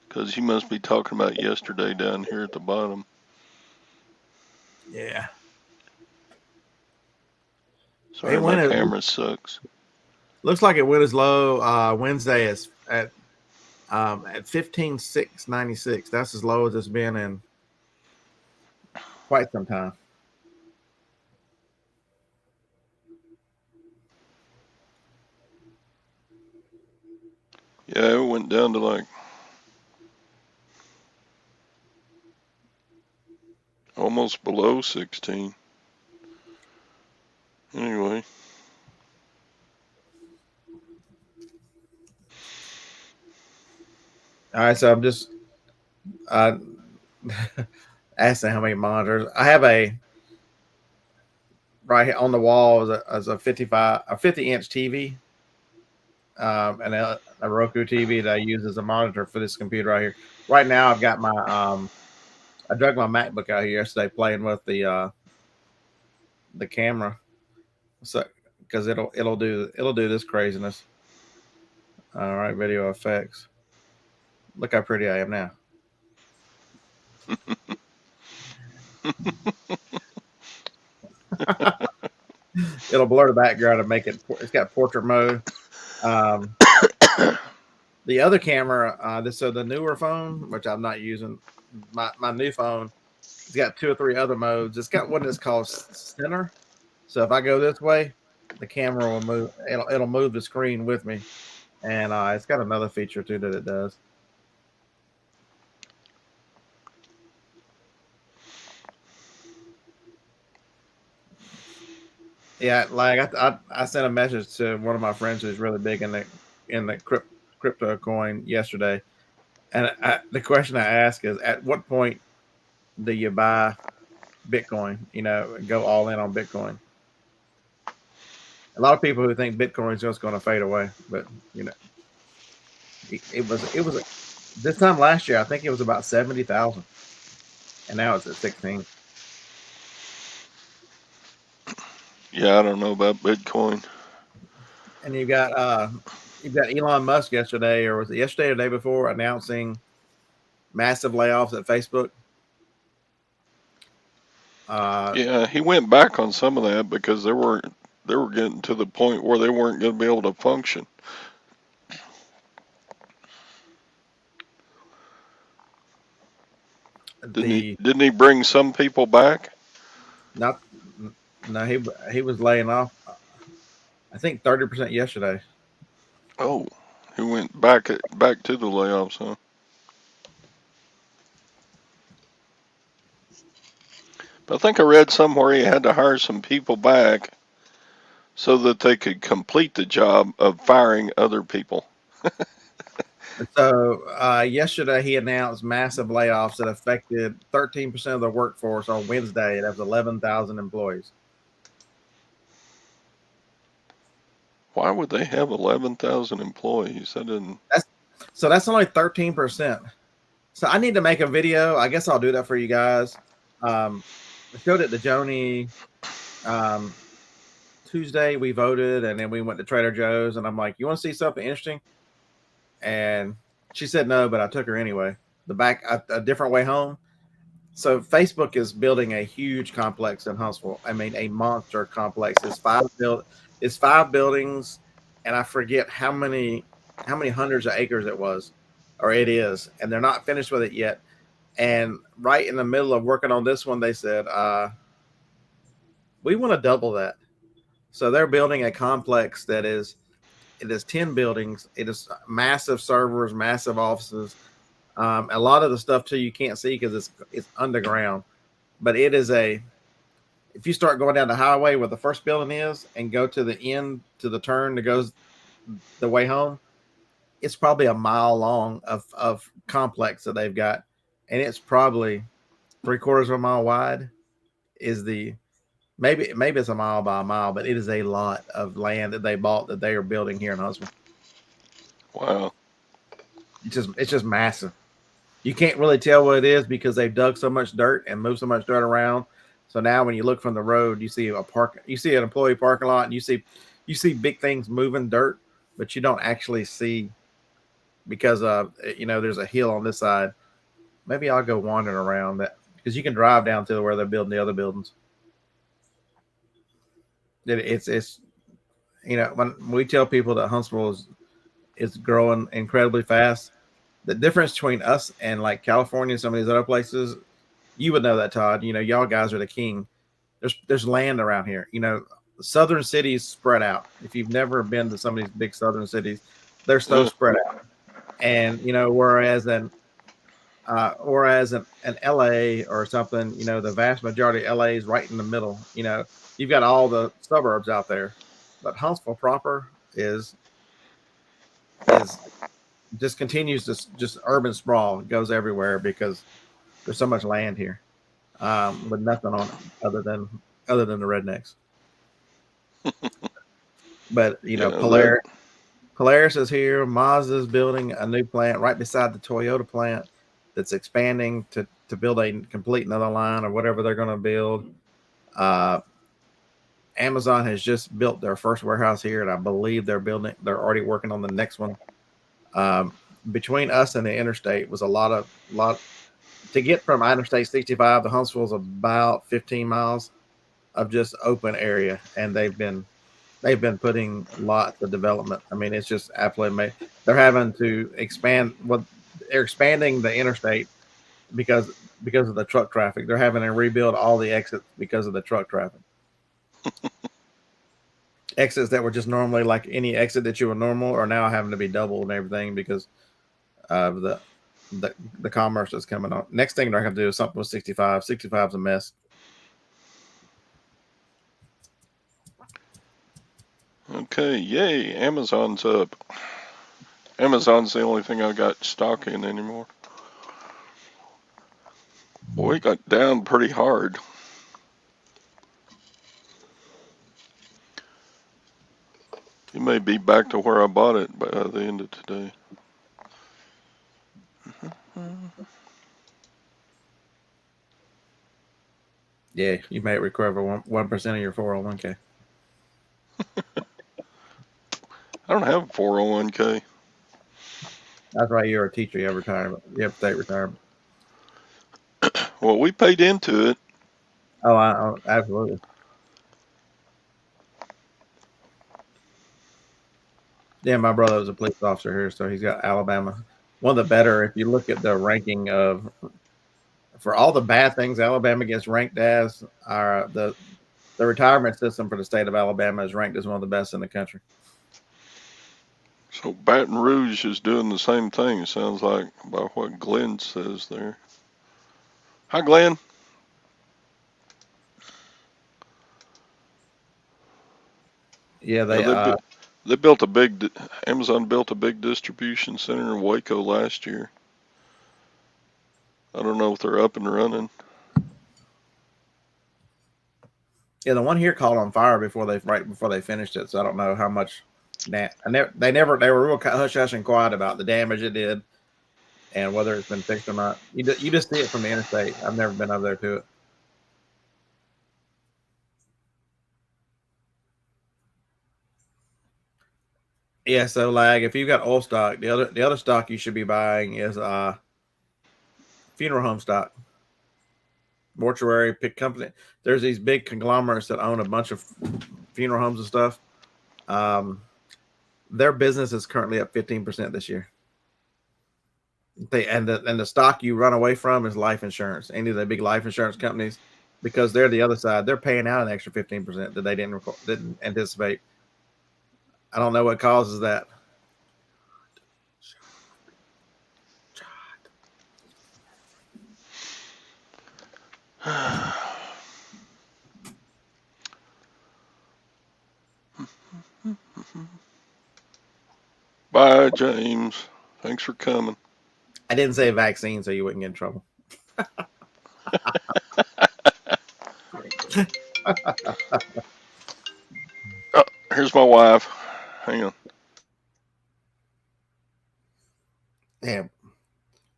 because you must be talking about yesterday down here at the bottom. Yeah. Sorry, my camera sucks. Looks like it went as low Wednesday as at 15.696. That's as low as it's been in quite some time. Yeah, it went down to like almost below 16. Anyway. All right, so I'm just asking how many monitors. I have right on the wall as a 50-inch TV, and a Roku TV that I use as a monitor for this computer right here. Right now, I've got I drug my MacBook out here yesterday playing with the camera, so because it'll do this craziness. All right, video effects. Look how pretty I am now. It'll blur the background and make it. It's got portrait mode. The other camera, the newer phone, which I'm not using, my new phone, it's got 2 or 3 other modes. It's got one that's called center. So if I go this way, the camera will move. It'll move the screen with me, and it's got another feature too that it does. Yeah, like I sent a message to one of my friends who's really big in the crypto coin yesterday, and the question I ask is, at what point do you buy Bitcoin? You know, and go all in on Bitcoin. A lot of people who think Bitcoin is just going to fade away, but you know, it was this time last year. I think it was about 70,000, and now it's at 16. Yeah, I don't know about Bitcoin. And you've got Elon Musk yesterday, or was it yesterday or the day before, announcing massive layoffs at Facebook. Uh, Yeah, he went back on some of that because they were getting to the point where they weren't going to be able to function. the Didn't he bring some people back? not no he was laying off. I think 30% yesterday. Oh, he went back to the layoffs, huh? But I think I read somewhere he had to hire some people back so that they could complete the job of firing other people. So yesterday he announced massive layoffs that affected 13% of the workforce on Wednesday. That was 11,000 employees. Why would they have 11,000 employees? That didn't. That's that's only 13%. So I need to make a video. I guess I'll do that for you guys. I showed it to Joni um, Tuesday. We voted, and then we went to Trader Joe's, and I'm like, "You want to see something interesting?" And she said no, but I took her anyway. A different way home. So Facebook is building a huge complex in Huntsville. I mean, a monster complex. It's five buildings, and I forget how many hundreds of acres it was, or it is, and they're not finished with it yet. And right in the middle of working on this one, they said, "We want to double that." So they're building a complex that is it is 10 buildings. It is massive servers, massive offices. A lot of the stuff too you can't see because it's underground. But it is a if you start going down the highway where the first building is and go to the end to the turn that goes the way home, it's probably a mile long of complex that they've got, and it's probably three-quarters of a mile wide. Is the maybe it's a mile by a mile, but it is a lot of land that they bought that they are building here in Huntsville. Wow. It's just massive. You can't really tell what it is because they've dug so much dirt and moved so much dirt around. So now when you look from the road, you see an employee parking lot, and you see big things moving dirt, but you don't actually see because there's a hill on this side. Maybe I'll go wandering around that because you can drive down to where they're building the other buildings. It's when we tell people that Huntsville is growing incredibly fast, the difference between us and like California and some of these other places, you would know that, Todd. You know, y'all guys are the king. There's land around here. You know, southern cities spread out. If you've never been to some of these big southern cities, they're so Mm, spread out. And whereas an LA or something, the vast majority of LA is right in the middle. You've got all the suburbs out there, but Huntsville proper is just continues to just urban sprawl. It goes everywhere because there's so much land here, with nothing on it other than the rednecks. But yeah, that. Polaris is here. Mazda's building a new plant right beside the Toyota plant that's expanding to build a complete another line or whatever they're going to build. Uh, Amazon has just built their first warehouse here, and I believe they're already working on the next one. Um, Between us and the interstate was a lot to get from Interstate 65 to Huntsville is about 15 miles of just open area, and they've been putting lots of development. I mean, it's just absolutely amazing. They're having to expand they're expanding the interstate because of the truck traffic. They're having to rebuild all the exits because of the truck traffic. Exits that were just normally like any exit that you were normal are now having to be doubled and everything because of the commerce that's coming on. Next thing they're going to do is something with 65. 65 is a mess. Okay, yay, Amazon's up. Amazon's the only thing I got stock in anymore. Boy, it got down pretty hard. It may be back to where I bought it by the end of today. Yeah, you may recover 1% of your 401k. I don't have a 401k. That's right. You're a teacher. You have retirement. You have state retirement. Well, we paid into it. Oh, absolutely. Yeah, my brother was a police officer here, so he's got Alabama. One of the better, if you look at the ranking of, for all the bad things Alabama gets ranked as, the retirement system for the state of Alabama is ranked as one of the best in the country. So Baton Rouge is doing the same thing, it sounds like, by what Glenn says there. Hi, Glenn. Yeah, Yeah, they built a big, Amazon built a big distribution center in Waco last year. I don't know if they're up and running. yeah, the one here caught on fire right before they finished it. So I don't know how much. They were real hush hush and quiet about the damage it did and whether it's been fixed or not. You just see it from the interstate. I've never been over there to it. Yeah, so lag. If you've got oil stock, the other stock you should be buying is funeral home stock, mortuary pick company. There's these big conglomerates that own a bunch of funeral homes and stuff. Um, their business is currently up 15% this year. The stock you run away from is life insurance. Any of the big life insurance companies, because they're the other side. They're paying out an extra 15% that they didn't anticipate. I don't know what causes that. Bye, James. Thanks for coming. I didn't say vaccine, so you wouldn't get in trouble. Oh, here's my wife. Hang on. Damn.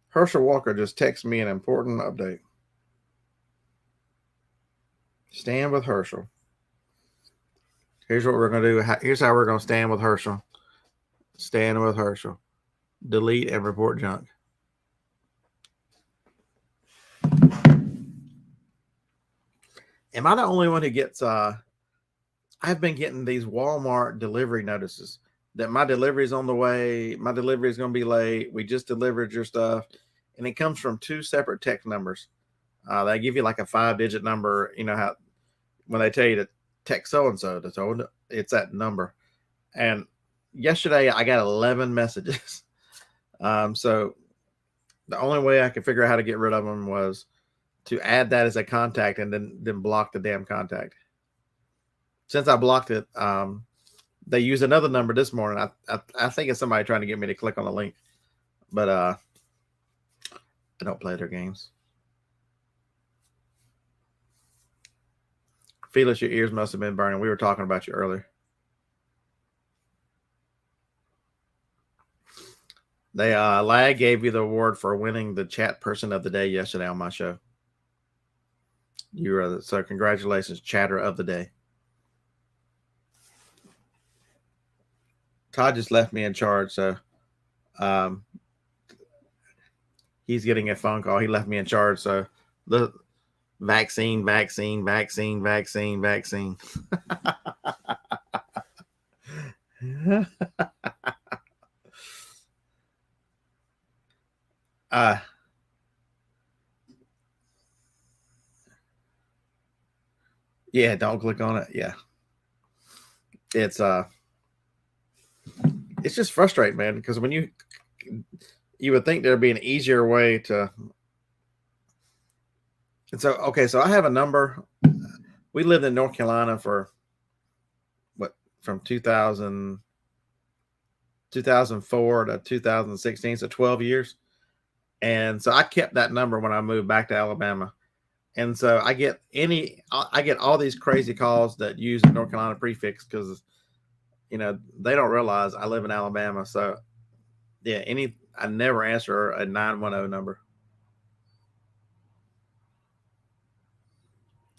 Herschel Walker just texted me an important update. Stand with Herschel. Here's what we're going to do. Here's how we're going to stand with Herschel. Stand with Herschel. Delete and report junk. Am I the only one who gets I've been getting these Walmart delivery notices that my delivery is on the way, my delivery is going to be late, we just delivered your stuff, and it comes from two separate text numbers. They give you like a 5-digit number, you know how when they tell you to text so and so, it's that number. And yesterday I got 11 messages. So the only way I could figure out how to get rid of them was to add that as a contact and then block the damn contact. Since I blocked it, they used another number this morning. I think it's somebody trying to get me to click on the link, but I don't play their games. Felix, your ears must have been burning. We were talking about you earlier. They Lag gave you the award for winning the chat person of the day yesterday on my show. So congratulations, chatter of the day. Todd just left me in charge, so he's getting a phone call. He left me in charge, so the vaccine. Yeah, don't click on it. Yeah. It's just frustrating, man, because when you would think there'd be an easier way to. And so I have a number. We lived in North Carolina for from 2004 to 2016, so 12 years. And so I kept that number when I moved back to Alabama. And so I get all these crazy calls that use the North Carolina prefix because they don't realize I live in Alabama. So yeah, I never answer a 910 number.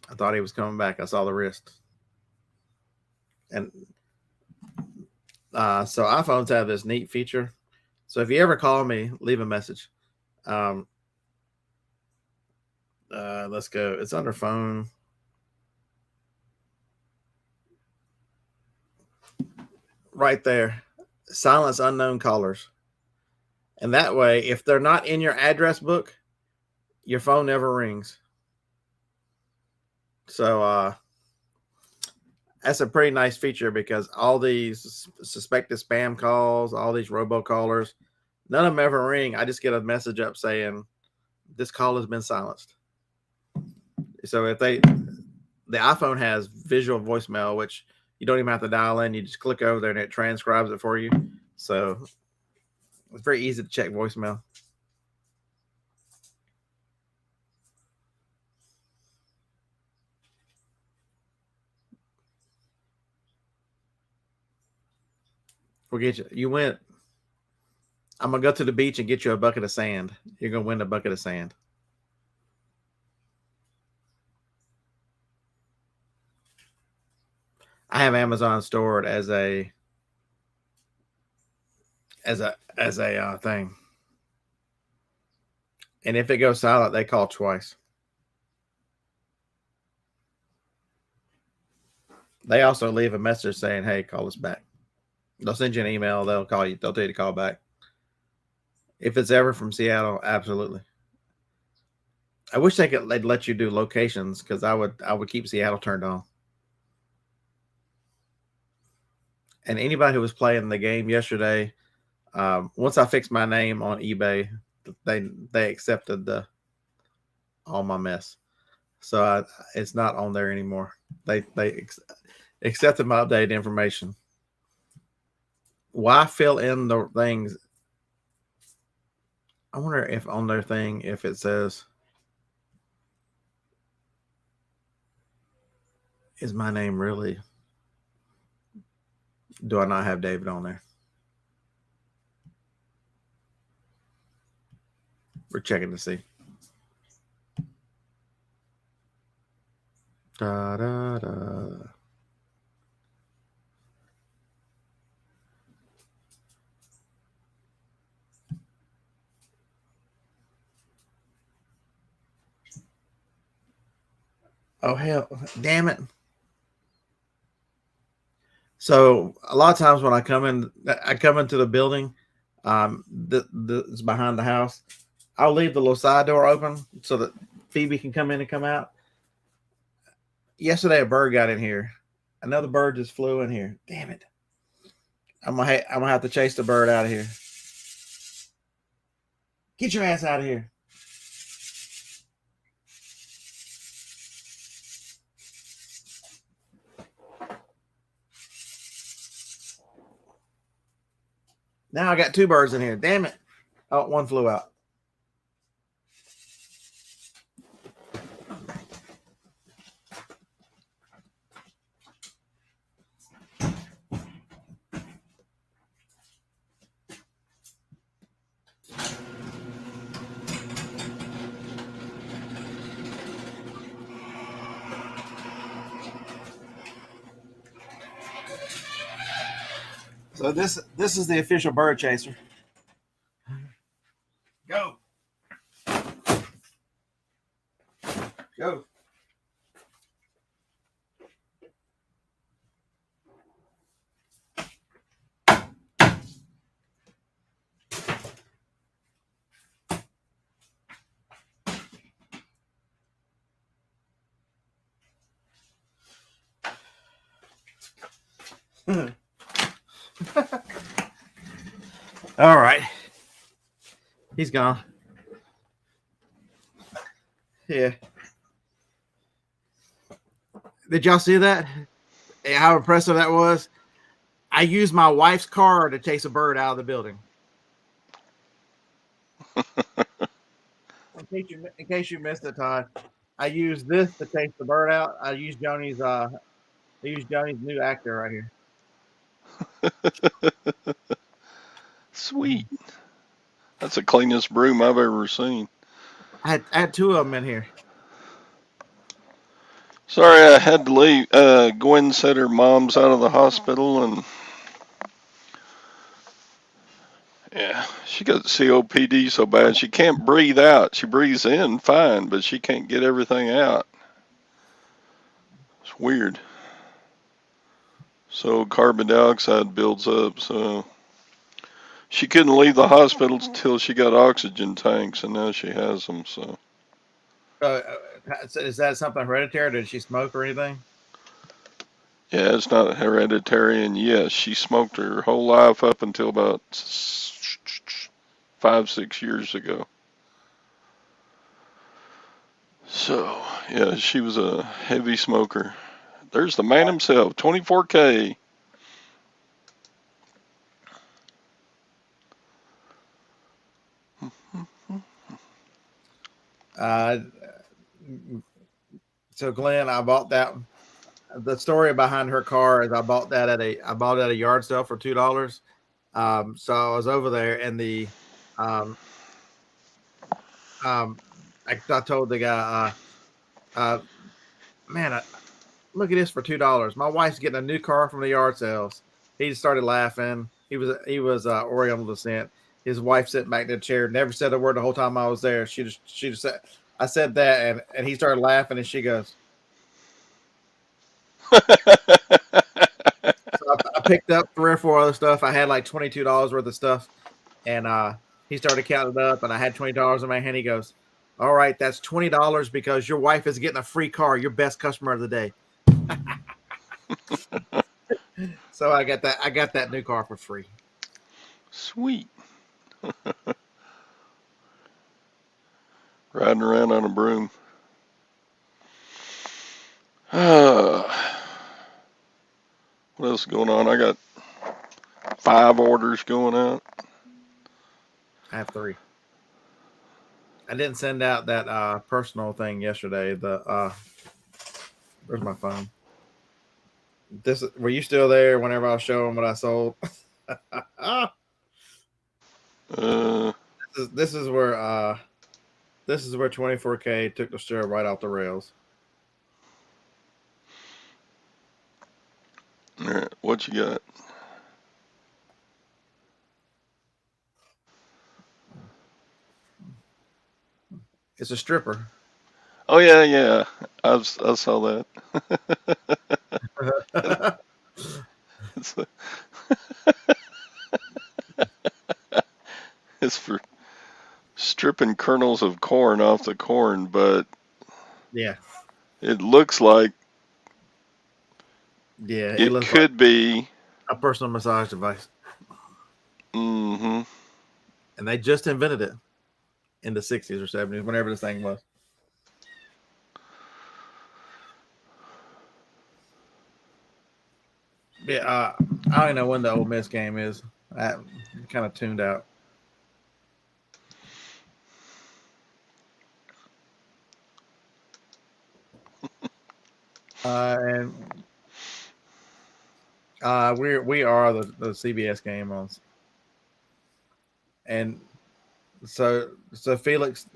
I thought he was coming back. I saw the wrist. And so iPhones have this neat feature. So if you ever call me, leave a message. Let's go. It's under phone. Right there. Silence unknown callers. And that way, if they're not in your address book, your phone never rings. So that's a pretty nice feature because all these suspected spam calls, all these robocallers, none of them ever ring. I just get a message up saying this call has been silenced. So if the iPhone has visual voicemail, which you don't even have to dial in, you just click over there and it transcribes it for you. So it's very easy to check voicemail. We'll get you. You win. I'm gonna go to the beach and get you a bucket of sand. You're gonna win a bucket of sand. I have Amazon stored as a thing, and if it goes silent, they call twice. They also leave a message saying, "Hey, call us back." They'll send you an email. They'll call you. They'll tell you to call back. If it's ever from Seattle, absolutely. I wish they'd let you do locations because I would keep Seattle turned on. And anybody who was playing the game yesterday, once I fixed my name on eBay, they accepted all my mess, so it's not on there anymore. They accepted my updated information. Why fill in the things? I wonder if on their thing, if it says, is my name really? Do I not have David on there? We're checking to see. Da, da, da. Oh hell, damn it! So a lot of times when I come into the building, it's behind the house. I'll leave the little side door open so that Phoebe can come in and come out. Yesterday, a bird got in here. Another bird just flew in here. Damn it! I'm gonna have to chase the bird out of here. Get your ass out of here! Now I got two birds in here. Damn it! Oh, one flew out. So this is the official bird chaser. Go. Go. All right. He's gone. Yeah. Did y'all see that? How impressive that was? I used my wife's car to chase a bird out of the building. In case you missed it, Todd, I used this to chase the bird out. I used Johnny's new actor right here. Sweet. That's the cleanest broom I've ever seen. I had two of them in here. Sorry, I had to leave. Gwen said her mom's out of the hospital, and yeah, she got COPD so bad she can't breathe out. She breathes in fine, but she can't get everything out. It's weird. So carbon dioxide builds up. So she couldn't leave the hospital till she got oxygen tanks, and now she has them. So Uh, is that something hereditary? Did she smoke or anything? yeah, it's not hereditary, and yes, she smoked her whole life up until about 5, 6 years ago. So yeah, she was a heavy smoker. There's the man himself, 24K. Uh, so Glenn, I bought that. The story behind her car is I bought it at a yard sale for $2. So I was over there and um, I told the guy, man, look at this for $2. My wife's getting a new car from the yard sales. He just started laughing. He was Oriental descent. His wife sitting back in the chair, never said a word the whole time I was there. She just said, I said that, and he started laughing, and she goes. So I picked up three or four other stuff. I had like $22 worth of stuff, and he started counting it up, and I had $20 in my hand. He goes, "All right, that's $20 because your wife is getting a free car. Your best customer of the day." So I got that. I got that new car for free. Sweet. Riding around on a broom. What else is going on? I got 5 orders going out. I have three. I didn't send out that personal thing yesterday. Where's my phone? Were you still there whenever I was showing what I sold? Uh, this is where 24K took the show right off the rails. all right, what you got? It's a stripper. Oh yeah, yeah. I saw that. it's, it's for stripping kernels of corn off the corn, but Yeah, it looks like yeah. It it looks like could be. a personal massage device, Mm-hmm. and they just invented it in the '60s or '70s, whenever this thing was. Yeah, I don't even know when the Ole Miss game is. I kind of tuned out. And we are the CBS game on, and so Felix,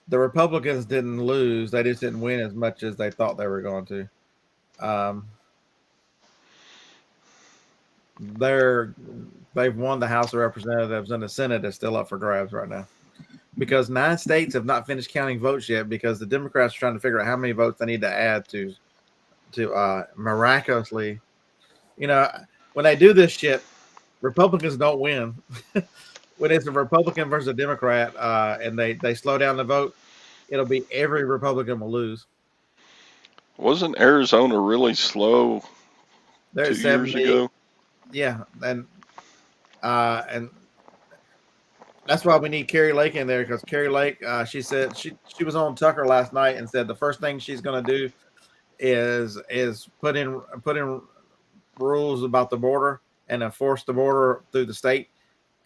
the Republicans didn't lose; they just didn't win as much as they thought they were going to. Um, they've won the House of Representatives, and the Senate is still up for grabs right now because 9 states have not finished counting votes yet because the Democrats are trying to figure out how many votes they need to add to miraculously, you know, when they do this shit, Republicans don't win. When it's a Republican versus a Democrat, and they slow down the vote, it'll be every Republican will lose. Wasn't Arizona really slow There's 2 years 70, ago? yeah, and that's why we need Carrie Lake in there because Carrie Lake, she said she was on Tucker last night and said the first thing she's going to do is put in rules about the border and enforce the border through the state.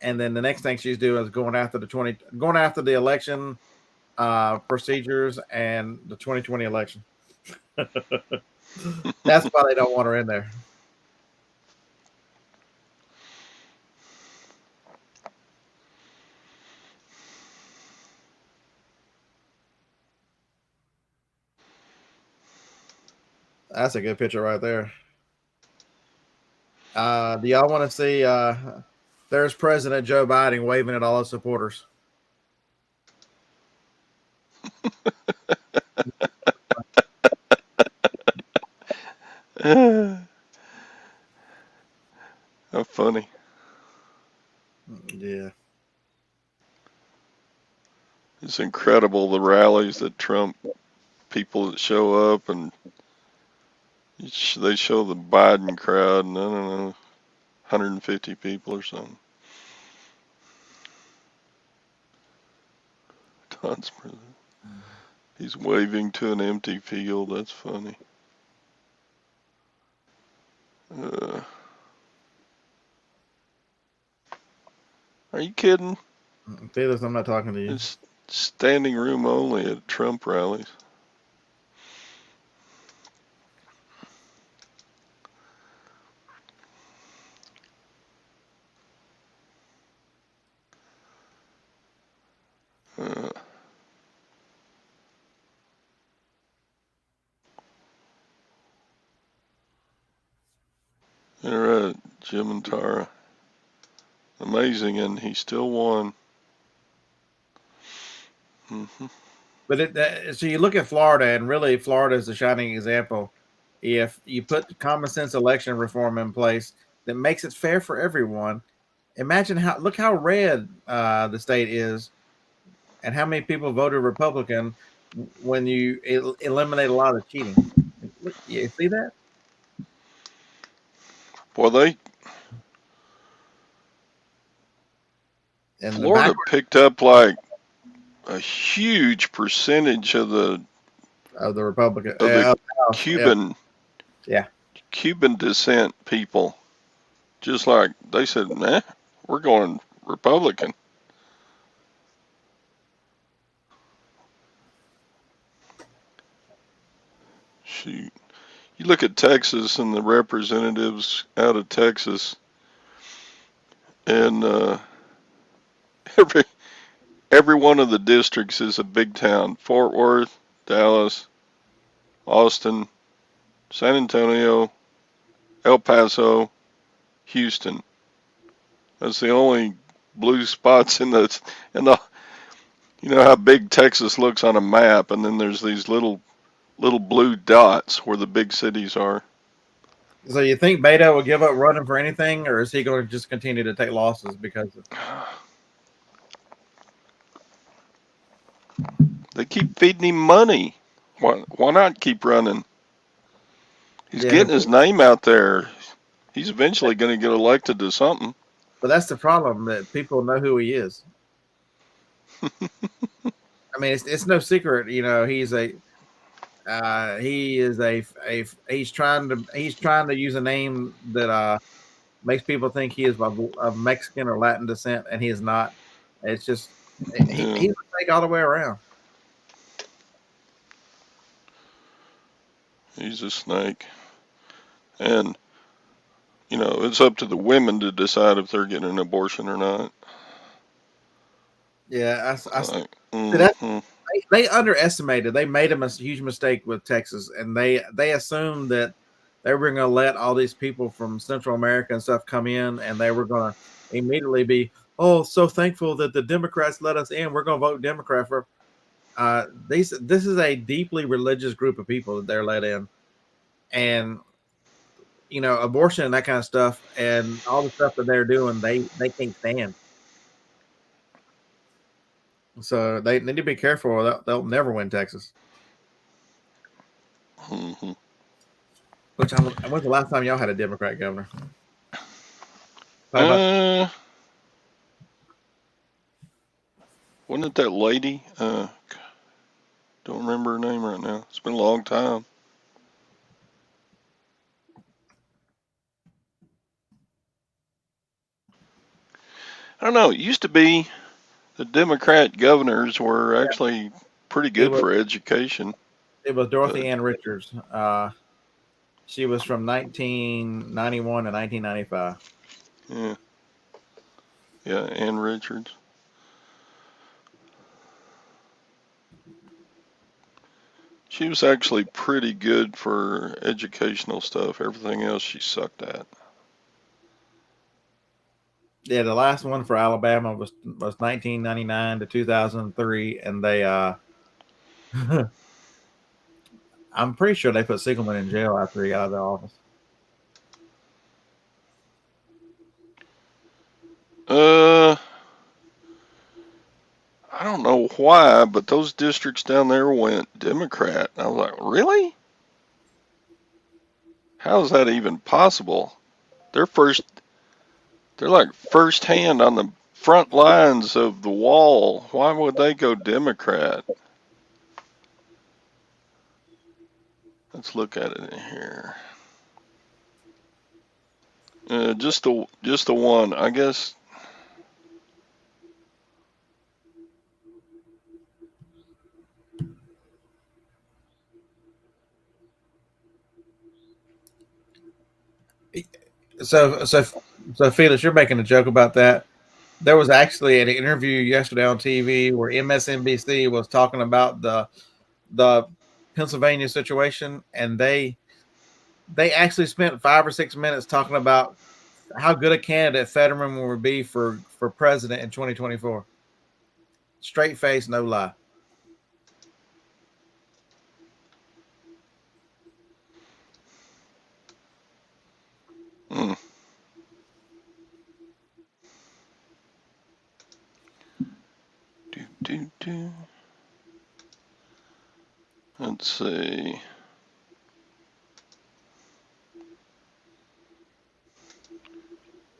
And then the next thing she's doing is going after the election procedures and the 2020 election. That's why they don't want her in there. That's a good picture right there. Do y'all want to see? There's President Joe Biden waving at all his supporters. How funny. Yeah. It's incredible the rallies that Trump people that show up, and they show the Biden crowd, and I don't know, 150 people or something. Don's president. He's waving to an empty field. That's funny. Uh, are you kidding? Felix, I'm not talking to you. It's standing room only at Trump rallies. Uh, all right, Jim and Tara. Amazing, and he still won. But so you look at Florida, and really, Florida is a shining example. If you put common sense election reform in place that makes it fair for everyone, imagine look how red the state is, and how many people voted Republican when you eliminate a lot of cheating. You see that? Well, And Florida picked up like a huge percentage of the Republican Cuban Cuban descent people. Just like they said, nah, we're going Republican. Shoot. You look at Texas and the representatives out of Texas, and every every one of the districts is a big town. Fort Worth, Dallas, Austin, San Antonio, El Paso, Houston. That's the only blue spots in the. You know how big Texas looks on a map, and then there's these little blue dots where the big cities are. So you think Beto will give up running for anything, or is he going to just continue to take losses because of... They keep feeding him money. Why not keep running? He's getting his name out there. He's eventually going to get elected to something. But that's the problem, that people know who he is. I mean, it's no secret, you know, he's trying to use a name that makes people think he is of Mexican or Latin descent, and he is not. It's just he's a fake all the way around. He's a snake. And, you know, it's up to the women to decide if they're getting an abortion or not. Yeah, they underestimated. They made a huge mistake with Texas, and they assumed that they were going to let all these people from Central America and stuff come in, and they were going to immediately be, oh, so thankful that the Democrats let us in. We're going to vote Democrat for. This is a deeply religious group of people that they're let in, and you know, abortion and that kind of stuff, and all the stuff that they're doing, they can't stand. So they need to be careful. They'll never win Texas. Mm-hmm. When's the last time y'all had a Democrat governor? Wasn't it that lady? Don't remember her name right now. It's been a long time. I don't know. It used to be the Democrat governors were actually pretty It good was for education, it was but Dorothy Ann Richards. She was from 1991 to 1995. yeah, yeah, Ann Richards. She was actually pretty good for educational stuff. Everything else she sucked at. Yeah, the last one for Alabama was 1999 to 2003, and they I'm pretty sure they put Siegelman in jail after he got out of the office. Uh, I don't know why, but those districts down there went Democrat. I was like, really? How is that even possible? They're first. They're like first hand on the front lines of the wall. Why would they go Democrat? Let's look at it in here. Just the one. I guess. So Felix, you're making a joke about that. There was actually an interview yesterday on TV where MSNBC was talking about the Pennsylvania situation, and they actually spent 5 or 6 minutes talking about how good a candidate Fetterman would be for president in 2024. Straight face, no lie. Hmm, do, do, do. Let's see.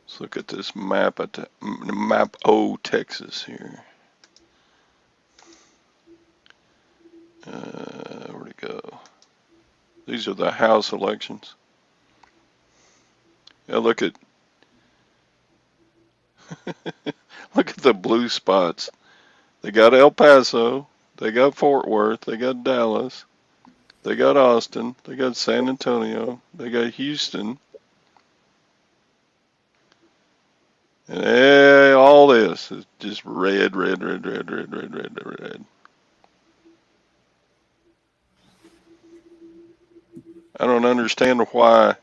Let's look at this map at map O Texas here. Where'd it go? These are the House elections. Yeah, look at look at the blue spots. They got El Paso, they got Fort Worth, they got Dallas, they got Austin, they got San Antonio, they got Houston, and all this is just red, red, red, red, red, red, red, red. I don't understand why.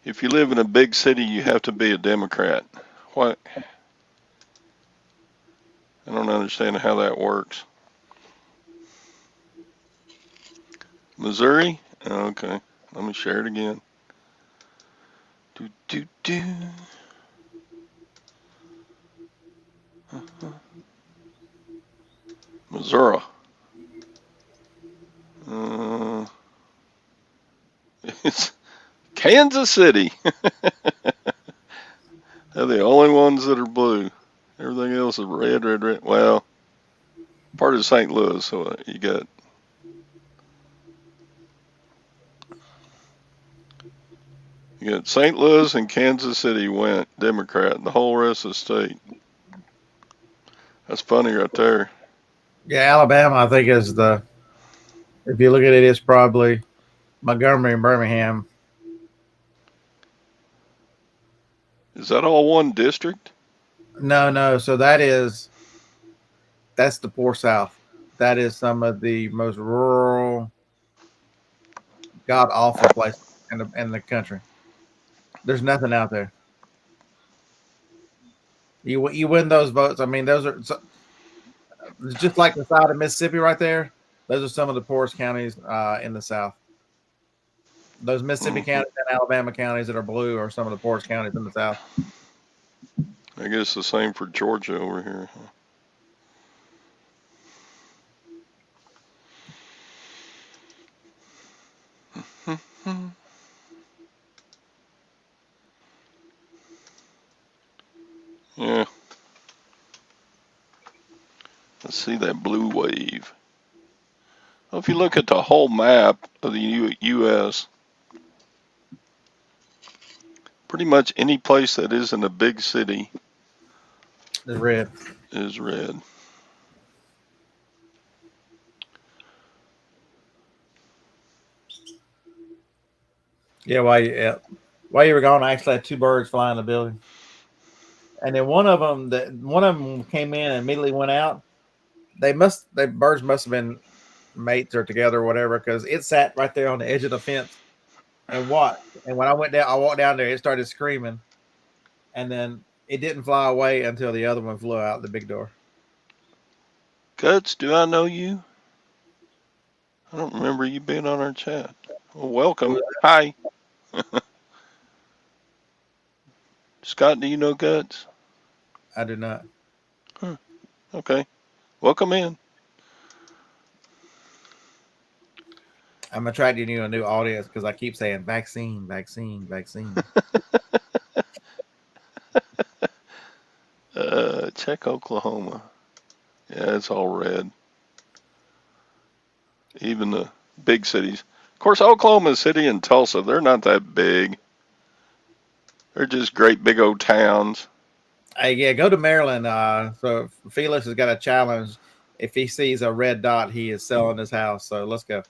If you live in a big city, you have to be a Democrat. What? I don't understand how that works. Missouri? Okay. Let me share it again. Do, do, do. Missouri. Uh, it's Kansas City. They're the only ones that are blue. Everything else is red, red, red. Well, part of St. Louis, so you got St. Louis and Kansas City went Democrat, and the whole rest of the state. That's funny right there. Yeah, Alabama, I think is the if you look at it, it's probably Montgomery and Birmingham. Is that all one district? No, no. So that's the poor South. That is some of the most rural, god awful places in the country. There's nothing out there. You win those votes. I mean, those are just like the side of Mississippi right there. Those are some of the poorest counties in the South. Those Mississippi Hmm. counties and Alabama counties that are blue are some of the poorest counties in the South. I guess the same for Georgia over here. Yeah. Let's see that blue wave. Well, if you look at the whole map of the U.S., pretty much any place that isn't a big city The red. is red. Yeah, while you were gone, I actually had two birds fly in the building, and then one of them came in and immediately went out. The birds must have been mates or together or whatever, because it sat right there on the edge of the fence and watched. And when I walked down there, it started screaming, and then it didn't fly away until the other one flew out the big door. Guts, do I know you? I don't remember you being on our chat. Well, welcome. Hi. Scott, do you know Guts? I do not. Okay. Welcome in. I'm attracting you a new audience because I keep saying vaccine, vaccine, vaccine. Check Oklahoma. Yeah, it's all red. Even the big cities. Of course, Oklahoma City and Tulsa, they're not that big. They're just great big old towns. Hey, yeah, go to Maryland. So Felix has got a challenge. If he sees a red dot, he is selling his house. So let's go.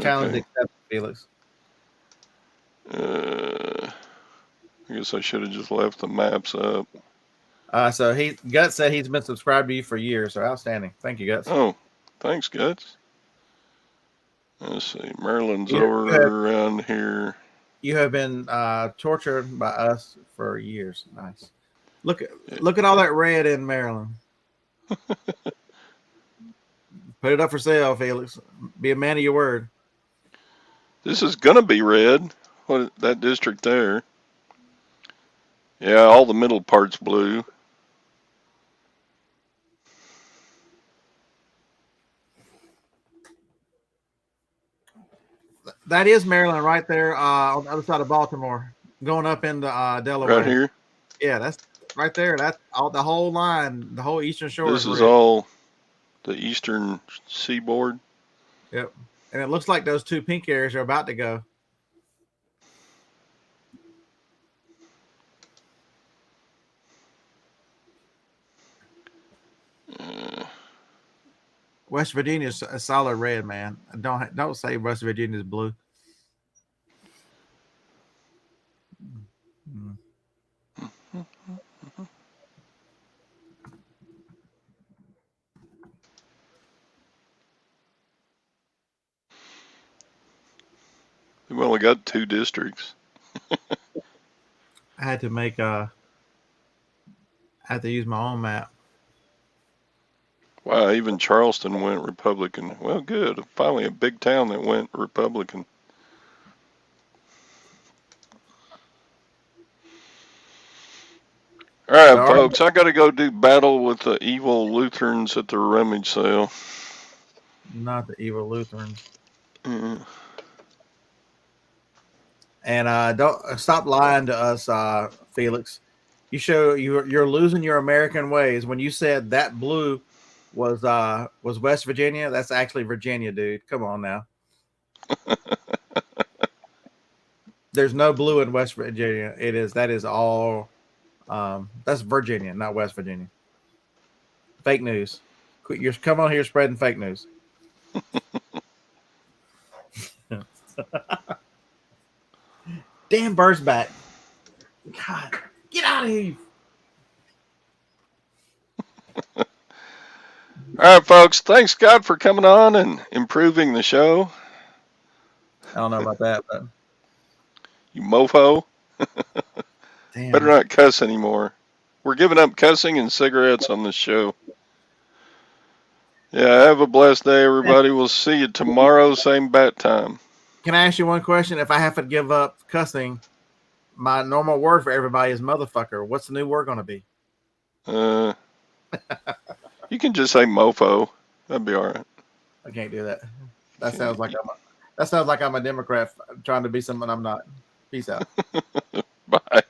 Challenge accepted, Felix. I guess I should have just left the maps up. So Guts said he's been subscribed to you for years. So outstanding. Thank you, Guts. Oh, thanks, Guts. Let's see. Maryland's over around here. You have been tortured by us for years. Nice. Look at all that red in Maryland. Put it up for sale, Felix. Be a man of your word. This is gonna be red. What, that district there? Yeah, all the middle part's blue. That is Maryland right there on the other side of Baltimore, going up into Delaware. Right here? Yeah, that's right there. That's all the whole line, the whole eastern shore. This is all the eastern seaboard. Yep. And it looks like those two pink areas are about to go. West Virginia's a solid red, man. Don't say West Virginia's blue. We've only got 2 districts. I had to make I had to use my own map. Wow, even Charleston went Republican. Well, good. Finally, a big town that went Republican. All right, folks, I got to go do battle with the evil Lutherans at the rummage sale. Not the evil Lutherans. Mm-hmm. And don't stop lying to us, Felix. You're losing your American ways. When you said that blue was West Virginia, that's actually Virginia, dude. Come on now. There's no blue in West Virginia. That is all. That's Virginia, not West Virginia. Fake news. You're come on here spreading fake news. Damn bird's back. God, get out of here. All right, folks. Thanks, God, for coming on and improving the show. I don't know about that, but you mofo. damn. Better not cuss anymore. We're giving up cussing and cigarettes on this show. Yeah, have a blessed day, everybody. We'll see you tomorrow, same bat time. Can I ask you one question? If I have to give up cussing, my normal word for everybody is motherfucker. What's the new word going to be? You can just say mofo. That'd be all right. I can't do that. That sounds like I'm a Democrat trying to be someone I'm not. Peace out. Bye.